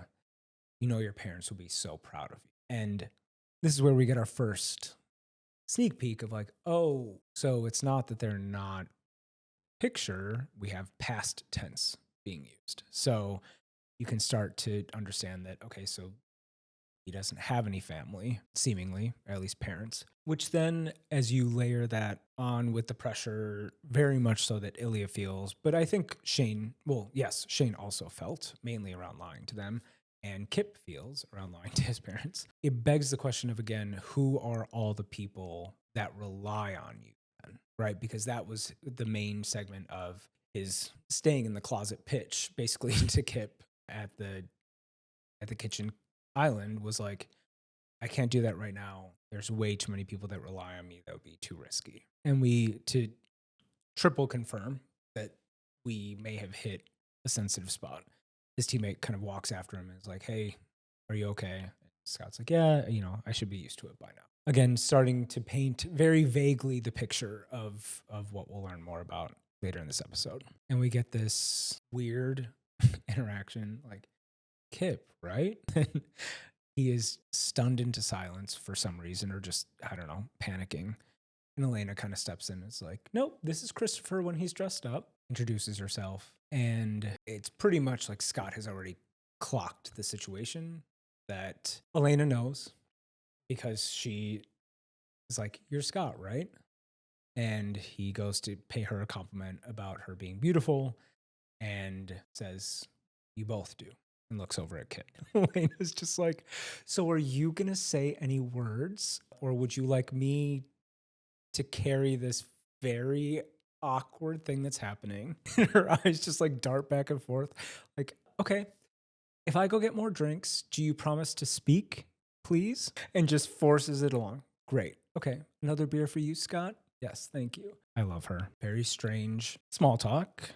Your parents will be so proud of you. And this is where we get our first sneak peek of oh, so it's not that they're not picture, we have past tense being used. So you can start to understand that, okay, so he doesn't have any family, seemingly, or at least parents, which then, as you layer that on with the pressure, very much so that Ilya feels, but I think Shane also felt, mainly around lying to them, and Kip feels around lying to his parents. It begs the question of, again, who are all the people that rely on you? Right? Because that was the main segment of his staying in the closet pitch, basically to Kip at the kitchen island, was like, I can't do that right now. There's way too many people that rely on me. That would be too risky. And to triple confirm that we may have hit a sensitive spot, his teammate kind of walks after him and is like, hey, are you okay? And Scott's like, yeah, I should be used to it by now. Again, starting to paint very vaguely the picture of what we'll learn more about later in this episode. And we get this weird interaction, like, Kip, right? He is stunned into silence for some reason, or just, I don't know, panicking. And Elena kind of steps in and is like, nope, this is Christopher when he's dressed up, introduces herself. And it's pretty much like Scott has already clocked the situation that Elena knows, because she is like, you're Scott, right? And he goes to pay her a compliment about her being beautiful and says, you both do. And looks over at Kip. Elena's just like, so are you going to say any words? Or would you like me to carry this very awkward thing that's happening? And her eyes just dart back and forth. Like, okay, if I go get more drinks, do you promise to speak, please? And just forces it along. Great. Okay. Another beer for you, Scott? Yes, thank you. I love her. Very strange small talk.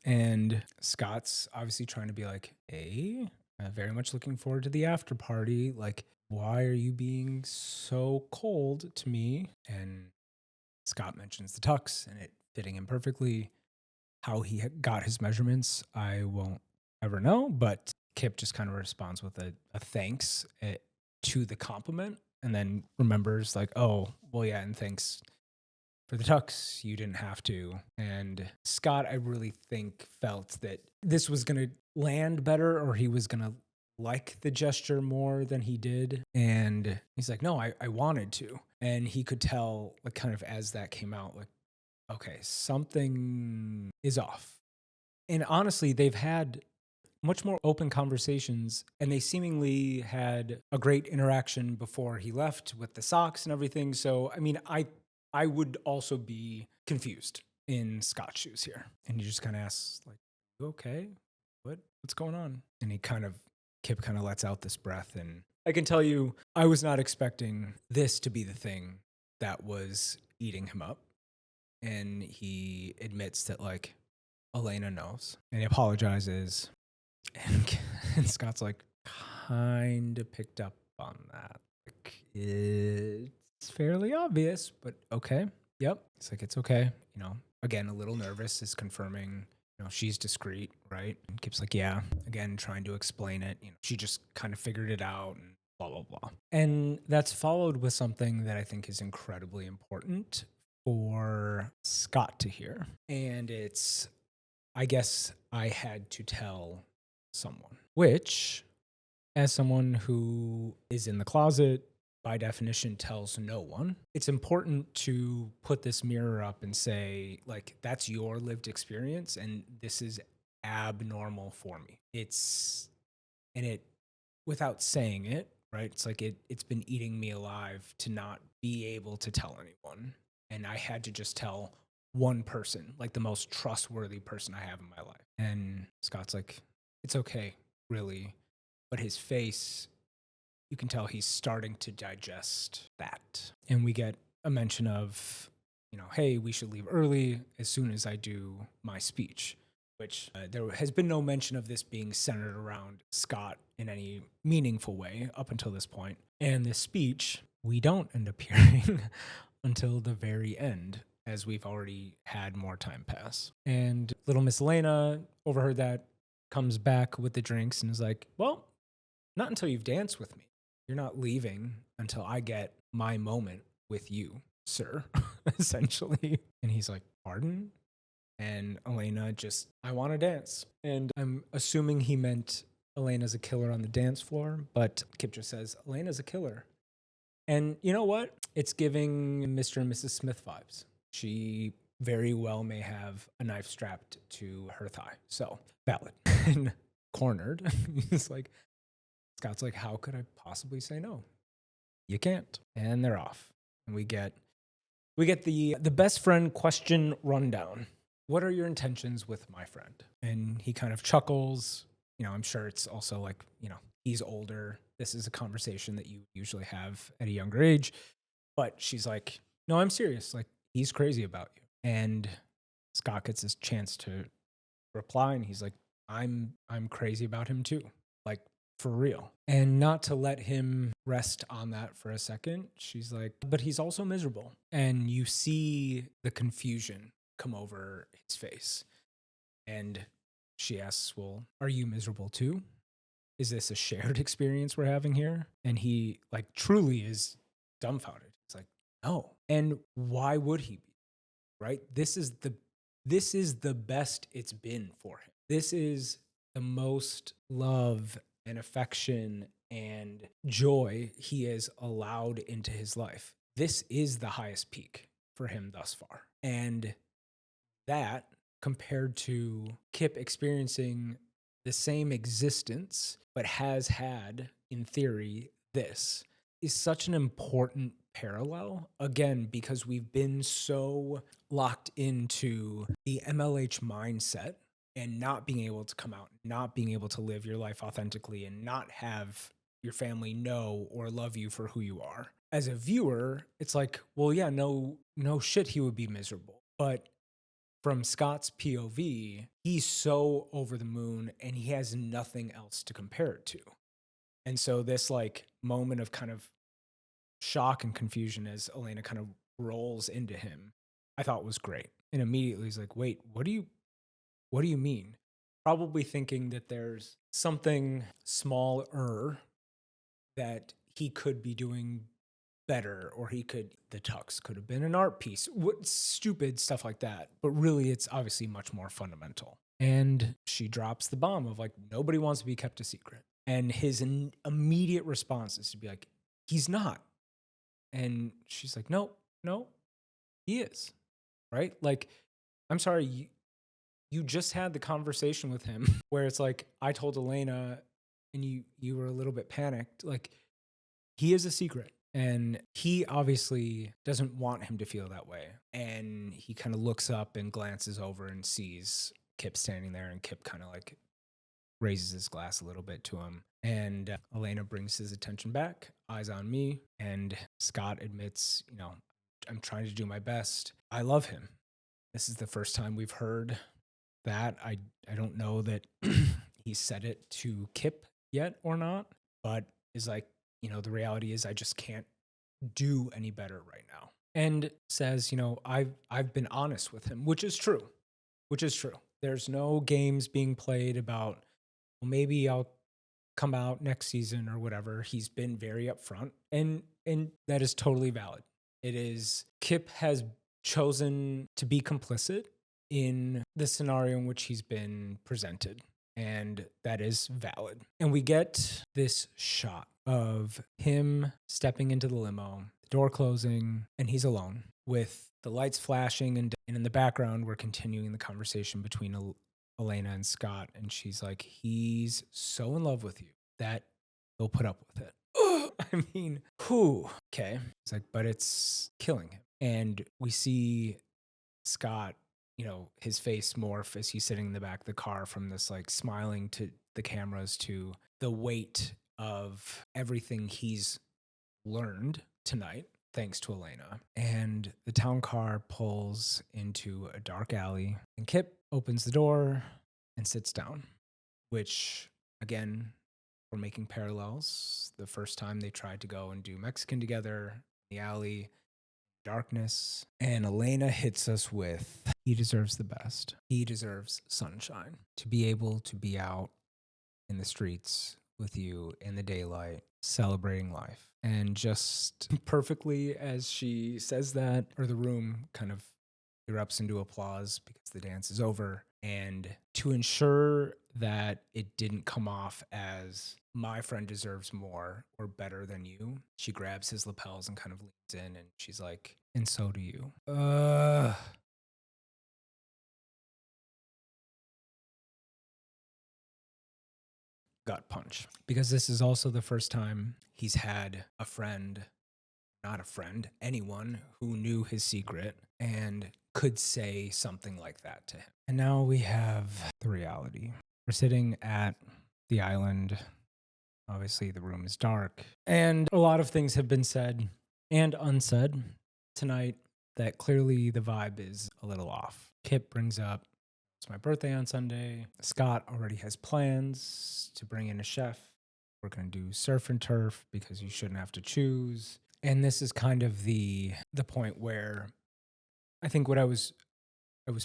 And Scott's obviously trying to be like, hey, I'm very much looking forward to the after party. Like, why are you being so cold to me? And Scott mentions the tux and it fitting him perfectly. How he got his measurements, I won't ever know. But Kip just kind of responds with a thanks to the compliment, and then remembers oh, well, yeah, and thanks for the tux, you didn't have to. And Scott, I really think, felt that this was going to land better, or he was going to like the gesture more than he did. And he's like, no, I wanted to. And he could tell, kind of as that came out, okay, something is off. And honestly, they've had much more open conversations, and they seemingly had a great interaction before he left with the socks and everything. So, I mean, I would also be confused in Scott's shoes here. And he just kind of asks, you okay? What's going on? And he kind of Kip kind of lets out this breath. And I can tell you, I was not expecting this to be the thing that was eating him up. And he admits that, like, Elena knows. And he apologizes. And Scott's like, kind of picked up on that. Like, it's fairly obvious, but okay. Yep. It's like, it's okay. You know, again, a little nervous, is confirming, you know, she's discreet, right? And Kip's like, yeah. Again, trying to explain it. You know, she just kind of figured it out and blah, blah, blah. And that's followed with something that I think is incredibly important for Scott to hear. And it's, I guess I had to tell someone, which, as someone who is in the closet, by definition tells no one, it's important to put this mirror up and say, like, that's your lived experience and this is abnormal for me. And it, without saying it, right? It's like it's been eating me alive to not be able to tell anyone. And I had to just tell one person, like the most trustworthy person I have in my life. And Scott's like, it's okay, really. But his face, you can tell he's starting to digest that. And we get a mention of, you know, hey, we should leave early as soon as I do my speech, which there has been no mention of this being centered around Scott in any meaningful way up until this point. And this speech, we don't end up hearing until the very end, as we've already had more time pass. And little Miss Elena overheard that, comes back with the drinks and is like, well, not until you've danced with me. You're not leaving until I get my moment with you, sir, essentially. And he's like, pardon? And Elena just, I want to dance. And I'm assuming he meant Elena's a killer on the dance floor, but Kip just says, Elena's a killer. And you know what? It's giving Mr. and Mrs. Smith vibes. She very well may have a knife strapped to her thigh. So, valid. And cornered. He's like, Scott's like, how could I possibly say no? You can't. And they're off. And we get the best friend question rundown. What are your intentions with my friend? And he kind of chuckles. You know, I'm sure it's also like, you know, he's older. This is a conversation that you usually have at a younger age. But she's like, no, I'm serious. Like, he's crazy about you. And Scott gets his chance to reply. And he's like, I'm crazy about him too. Like, for real. And not to let him rest on that for a second, she's like, but he's also miserable. And you see the confusion come over his face. And she asks, well, are you miserable too? Is this a shared experience we're having here? And he, like, truly is dumbfounded. He's like, no. And why would he be? Right? This is the best it's been for him. This is the most love and affection and joy he has allowed into his life. This is the highest peak for him thus far. And that, compared to Kip experiencing the same existence, but has had, in theory, this, is such an important parallel. Again, because we've been so locked into the MLH mindset and not being able to come out, not being able to live your life authentically, and not have your family know or love you for who you are. As a viewer, it's like, well, yeah, no shit, he would be miserable. But from Scott's POV, he's so over the moon and he has nothing else to compare it to. And so this, like, moment of kind of shock and confusion as Elena kind of rolls into him, I thought was great. And immediately he's like, wait, what do you mean? Probably thinking that there's something smaller that he could be doing better, or the tux could have been an art piece, stupid stuff like that. But really, it's obviously much more fundamental. And she drops the bomb of, like, nobody wants to be kept a secret. And his immediate response is to be like, he's not. And she's like, no, he is. Right? Like, I'm sorry, you just had the conversation with him where it's like, I told Elena and you were a little bit panicked. Like, he is a secret. And he obviously doesn't want him to feel that way. And he kind of looks up and glances over and sees Kip standing there, and Kip kind of, like, raises his glass a little bit to him. And Elena brings his attention back, eyes on me, and Scott admits, I'm trying to do my best. I love him. This is the first time we've heard that. I don't know that he said it to Kip yet or not, but is like, the reality is I just can't do any better right now. And says, I've been honest with him, which is true. There's no games being played about, well, maybe I'll come out next season or whatever. He's been very upfront, and that is totally valid. It is. Kip has chosen to be complicit in the scenario in which he's been presented, and that is valid. And we get this shot of him stepping into the limo, the door closing, and he's alone with the lights flashing, and in the background we're continuing the conversation between Elena and Scott, and she's like, he's so in love with you that he'll put up with it. I mean, whew. Okay. It's like, but it's killing him. And we see Scott, his face morph as he's sitting in the back of the car from this like smiling to the cameras to the weight of everything he's learned tonight, thanks to Elena. And the town car pulls into a dark alley, and Kip opens the door and sits down, which, again, we're making parallels. The first time they tried to go and do Mexican together in the alley, darkness, and Elena hits us with, he deserves the best. He deserves sunshine. To be able to be out in the streets with you in the daylight, celebrating life. And just perfectly as she says that, or the room kind of erupts into applause because the dance is over. And to ensure that it didn't come off as my friend deserves more or better than you, she grabs his lapels and kind of leans in, and she's like, and so do you. Gut punch. Because this is also the first time he's had a friend, not a friend, anyone who knew his secret and could say something like that to him. And now we have the reality. We're sitting at the island. Obviously, the room is dark, and a lot of things have been said and unsaid tonight that clearly the vibe is a little off. Kip brings up, it's my birthday on Sunday. Scott already has plans to bring in a chef. We're going to do surf and turf because you shouldn't have to choose. And this is kind of the point where I think what I was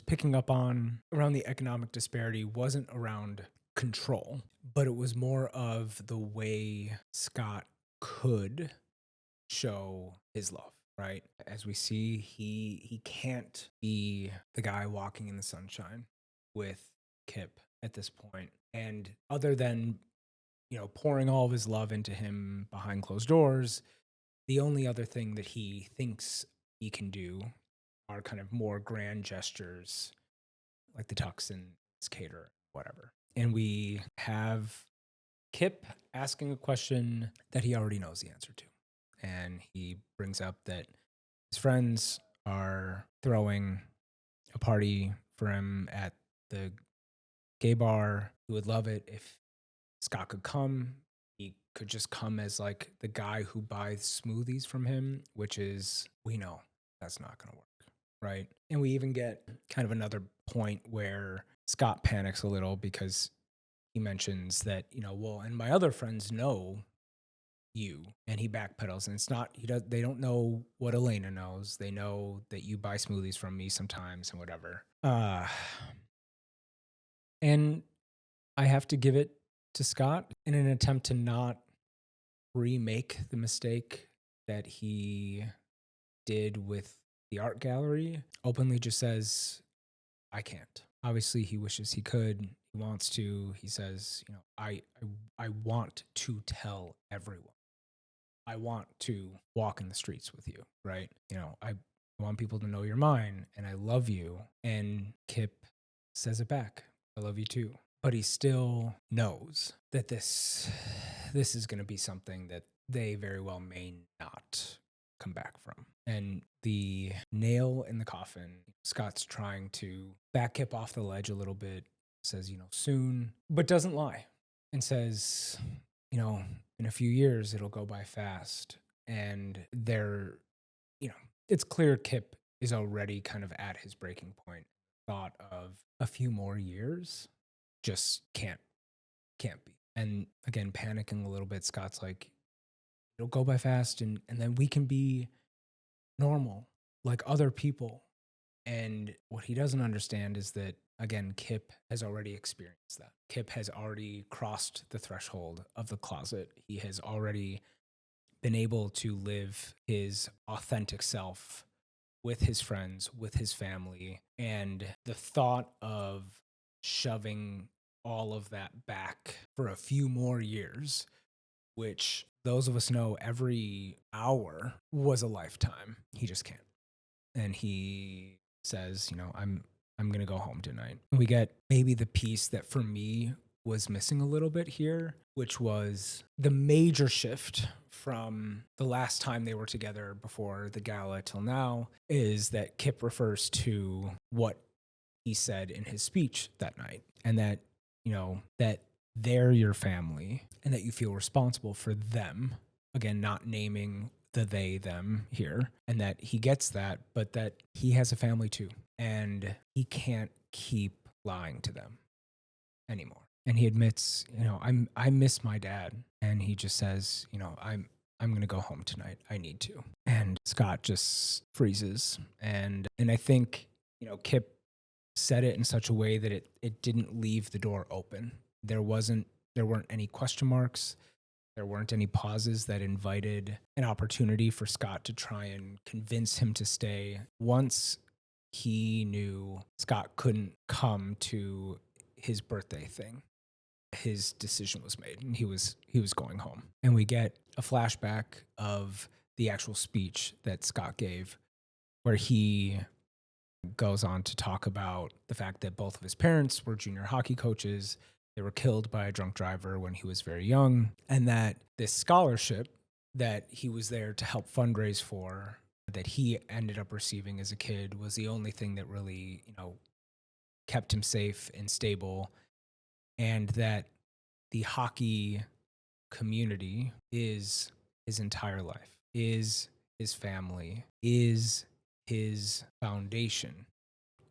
picking up on around the economic disparity wasn't around control, but it was more of the way Scott could show his love, right? As we see, he can't be the guy walking in the sunshine with Kip at this point. And other than, pouring all of his love into him behind closed doors, the only other thing that he thinks he can do are kind of more grand gestures like the tux and skater, whatever. And we have Kip asking a question that he already knows the answer to. And he brings up that his friends are throwing a party for him at the gay bar. He would love it if Scott could come. He could just come as like the guy who buys smoothies from him, which is, we know that's not going to work. Right. And we even get kind of another point where Scott panics a little because he mentions that, well, and my other friends know you, and he backpedals, and it's not, they don't know what Elena knows. They know that you buy smoothies from me sometimes and whatever. And I have to give it to Scott in an attempt to not remake the mistake that he did with the art gallery. Openly just says, I can't. Obviously, he wishes he could. He wants to. He says, I want to tell everyone. I want to walk in the streets with you, right? I want people to know you're mine, and I love you. And Kip says it back. I love you too. But he still knows that this is going to be something that they very well may not come back from. And the nail in the coffin, Scott's trying to back Kip off the ledge a little bit says, soon, but doesn't lie and says, in a few years, it'll go by fast. And you know, it's clear Kip is already kind of at his breaking point. Thought of a few more years just can't be. And again, panicking a little bit, Scott's like, it'll go by fast and then we can be normal like other people. And what he doesn't understand is that, again, Kip has already experienced that. Kip has already crossed the threshold of the closet. He has already been able to live his authentic self with his friends, with his family. And the thought of shoving all of that back for a few more years, which those of us know every hour was a lifetime, he just can't. And he says, I'm going to go home tonight. We get maybe the piece that for me was missing a little bit here, which was the major shift from the last time they were together before the gala till now, is that Kip refers to what he said in his speech that night, and that, that they're your family and that you feel responsible for them. Again, not naming the they, them here, and that he gets that, but that he has a family too, and he can't keep lying to them anymore. And he admits, I miss my dad. And he just says, I'm going to go home tonight. I need to. And Scott just freezes. And I think, Kip said it in such a way that it didn't leave the door open. There weren't any question marks. There weren't any pauses that invited an opportunity for Scott to try and convince him to stay. Once he knew Scott couldn't come to his birthday thing, his decision was made and he was going home. And we get a flashback of the actual speech that Scott gave, where he goes on to talk about the fact that both of his parents were junior hockey coaches. They were killed by a drunk driver when he was very young, and that this scholarship that he was there to help fundraise for, that he ended up receiving as a kid, was the only thing that really, kept him safe and stable. And that the hockey community is his entire life, is his family, is his foundation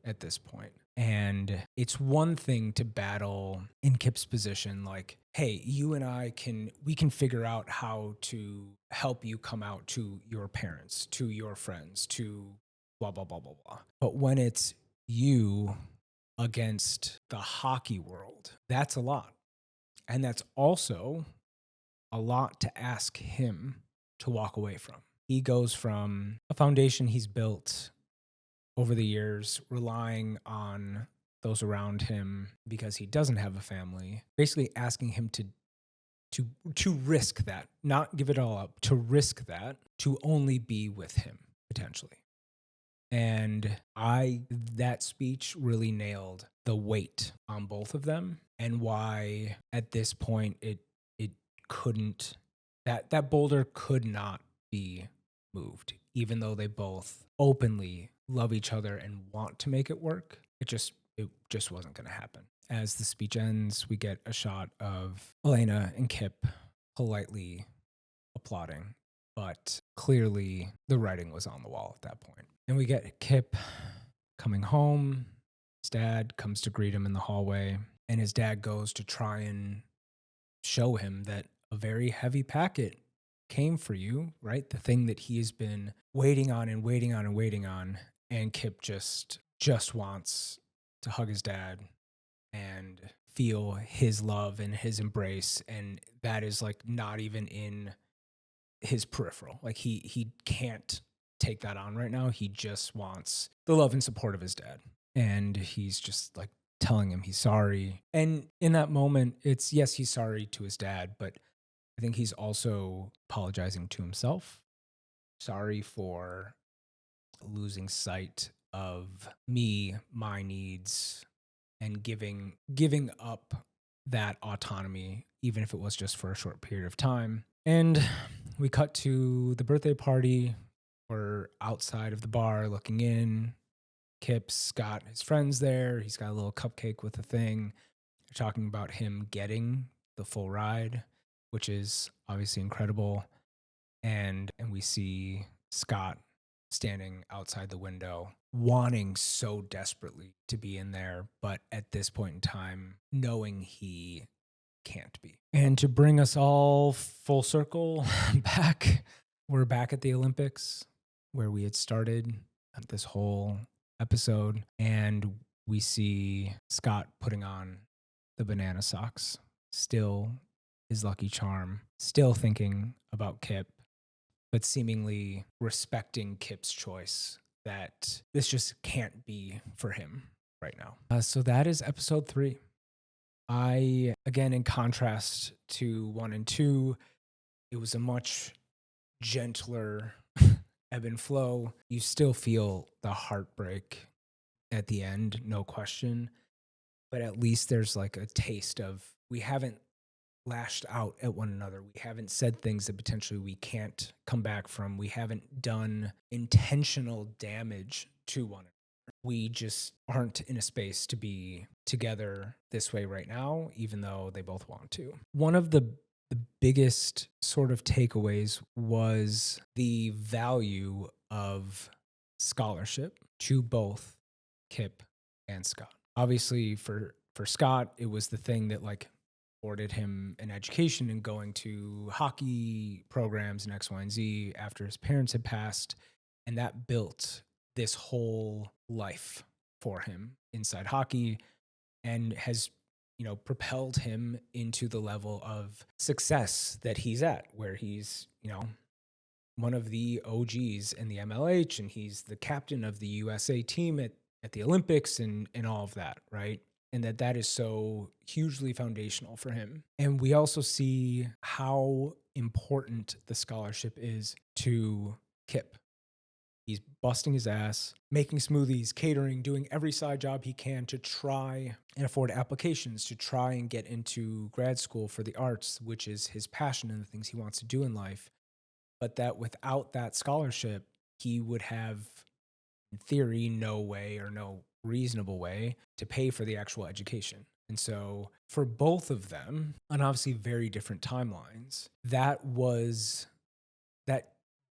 at this point. And it's one thing to battle in Kip's position, like, hey, you and we can figure out how to help you come out to your parents, to your friends, to blah, blah, blah, blah, blah. But when it's you against the hockey world, that's a lot. And that's also a lot to ask him to walk away from. He goes from a foundation he's built over the years, relying on those around him because he doesn't have a family, basically asking him to risk that, not give it all up, to risk that, to only be with him potentially. And that speech really nailed the weight on both of them, and why at this point it couldn't, that boulder could not be moved, even though they both openly love each other and want to make it work. It just wasn't going to happen. As the speech ends, we get a shot of Elena and Kip politely applauding, but clearly the writing was on the wall at that point. And we get Kip coming home. His dad comes to greet him in the hallway, and his dad goes to try and show him that a very heavy packet came for you, right? The thing that he has been waiting on and waiting on and waiting on. And Kip just wants to hug his dad and feel his love and his embrace. And that is like not even in his peripheral. Like he can't take that on right now. He just wants the love and support of his dad. And he's just like telling him he's sorry. And in that moment, it's, yes, he's sorry to his dad, but I think he's also apologizing to himself. Sorry for losing sight of me, my needs, and giving up that autonomy, even if it was just for a short period of time. And we cut to the birthday party. We're outside of the bar looking in. Kip's got his friends there. He's got a little cupcake with a thing. They're talking about him getting the full ride, which is obviously incredible. And we see Scott standing outside the window, wanting so desperately to be in there, but at this point in time, knowing he can't be. And to bring us all full circle back, we're back at the Olympics where we had started this whole episode, and we see Scott putting on the banana socks, still his lucky charm, still thinking about Kip, but seemingly respecting Kip's choice that this just can't be for him right now. So that is episode 3. Again, in contrast to 1 and 2, it was a much gentler ebb and flow. You still feel the heartbreak at the end, no question. But at least there's like a taste of, we haven't lashed out at one another. We haven't said things that potentially we can't come back from. We haven't done intentional damage to one another. We just aren't in a space to be together this way right now, even though they both want to. One of the biggest sort of takeaways was the value of scholarship to both Kip and Scott. Obviously, for Scott, it was the thing that like afforded him an education and going to hockey programs and X, Y, and Z after his parents had passed. And that built this whole life for him inside hockey and has, propelled him into the level of success that he's at, where he's, one of the OGs in the MLH, and he's the captain of the USA team at the Olympics and all of that, right? And that is so hugely foundational for him. And we also see how important the scholarship is to Kip. He's busting his ass, making smoothies, catering, doing every side job he can to try and afford applications, to try and get into grad school for the arts, which is his passion and the things he wants to do in life. But that without that scholarship, he would have, in theory, no way or no reasonable way to pay for the actual education. And so for both of them, on obviously very different timelines, that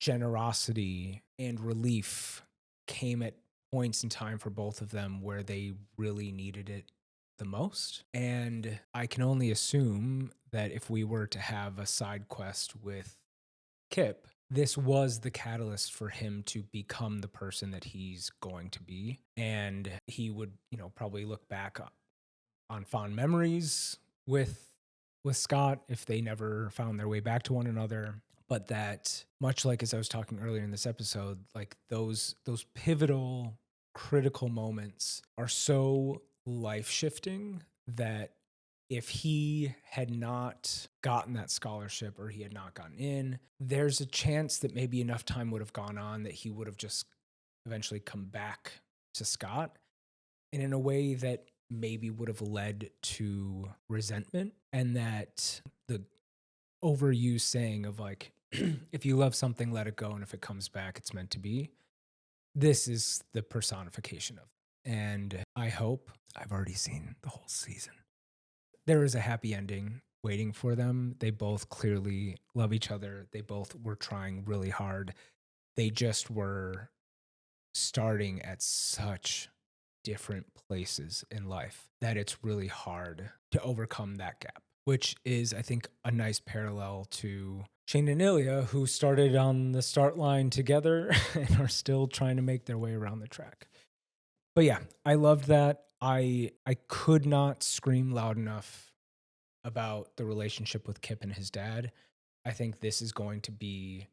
generosity and relief came at points in time for both of them where they really needed it the most. And I can only assume that if we were to have a side quest with Kip, this was the catalyst for him to become the person that he's going to be. And he would, probably look back on fond memories with Scott if they never found their way back to one another. But that, much like as I was talking earlier in this episode, like those pivotal, critical moments are so life-shifting that if he had not gotten that scholarship or he had not gotten in, there's a chance that maybe enough time would have gone on that he would have just eventually come back to Scott, and in a way that maybe would have led to resentment, and that the overused saying of like, if you love something, let it go, and if it comes back, it's meant to be. This is the personification of it. And I hope, I've already seen the whole season, there is a happy ending waiting for them. They both clearly love each other. They both were trying really hard. They just were starting at such different places in life that it's really hard to overcome that gap, which is, I think, a nice parallel to Shane and Ilya, who started on the start line together and are still trying to make their way around the track. But yeah, I loved that. I could not scream loud enough about the relationship with Kip and his dad. I think this is going to be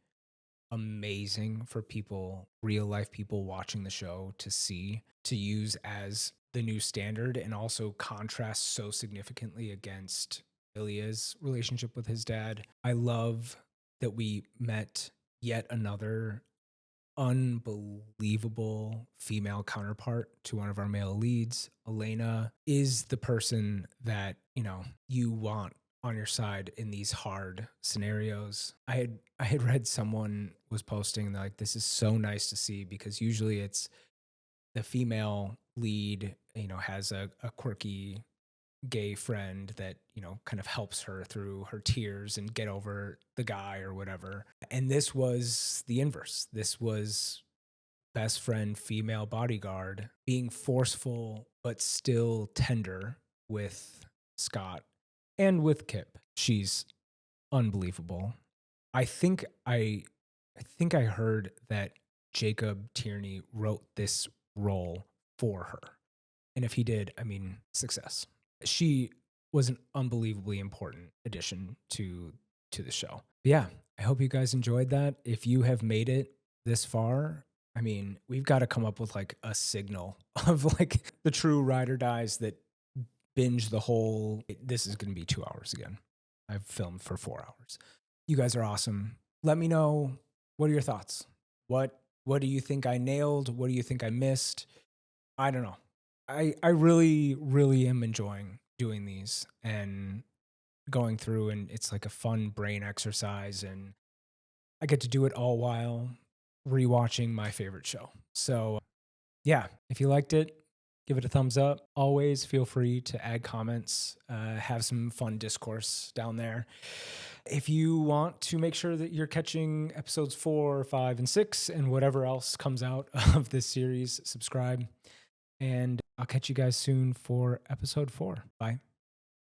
amazing for people, real life people watching the show, to see, to use as the new standard, and also contrast so significantly against Ilya's relationship with his dad. I love that we met yet another unbelievable female counterpart to one of our male leads. Elena is the person that, you want on your side in these hard scenarios. I had read someone was posting like, this is so nice to see, because usually it's the female lead, has a quirky gay friend that, kind of helps her through her tears and get over the guy or whatever. And this was the inverse. This was best friend, female bodyguard, being forceful but still tender with Scott and with Kip. She's unbelievable. I think I heard that Jacob Tierney wrote this role for her. And if he did, I mean, success. She was an unbelievably important addition to the show. But yeah, I hope you guys enjoyed that. If you have made it this far, I mean, we've got to come up with like a signal of like the true ride or dies that binge the whole. This is going to be 2 hours again. I've filmed for 4 hours. You guys are awesome. Let me know, what are your thoughts? What do you think I nailed? What do you think I missed? I don't know. I really, really am enjoying doing these and going through, and it's like a fun brain exercise, and I get to do it all while rewatching my favorite show. So yeah, if you liked it, give it a thumbs up. Always feel free to add comments, have some fun discourse down there. If you want to make sure that you're catching episodes 4, 5, and 6, and whatever else comes out of this series, subscribe. And I'll catch you guys soon for episode 4. Bye.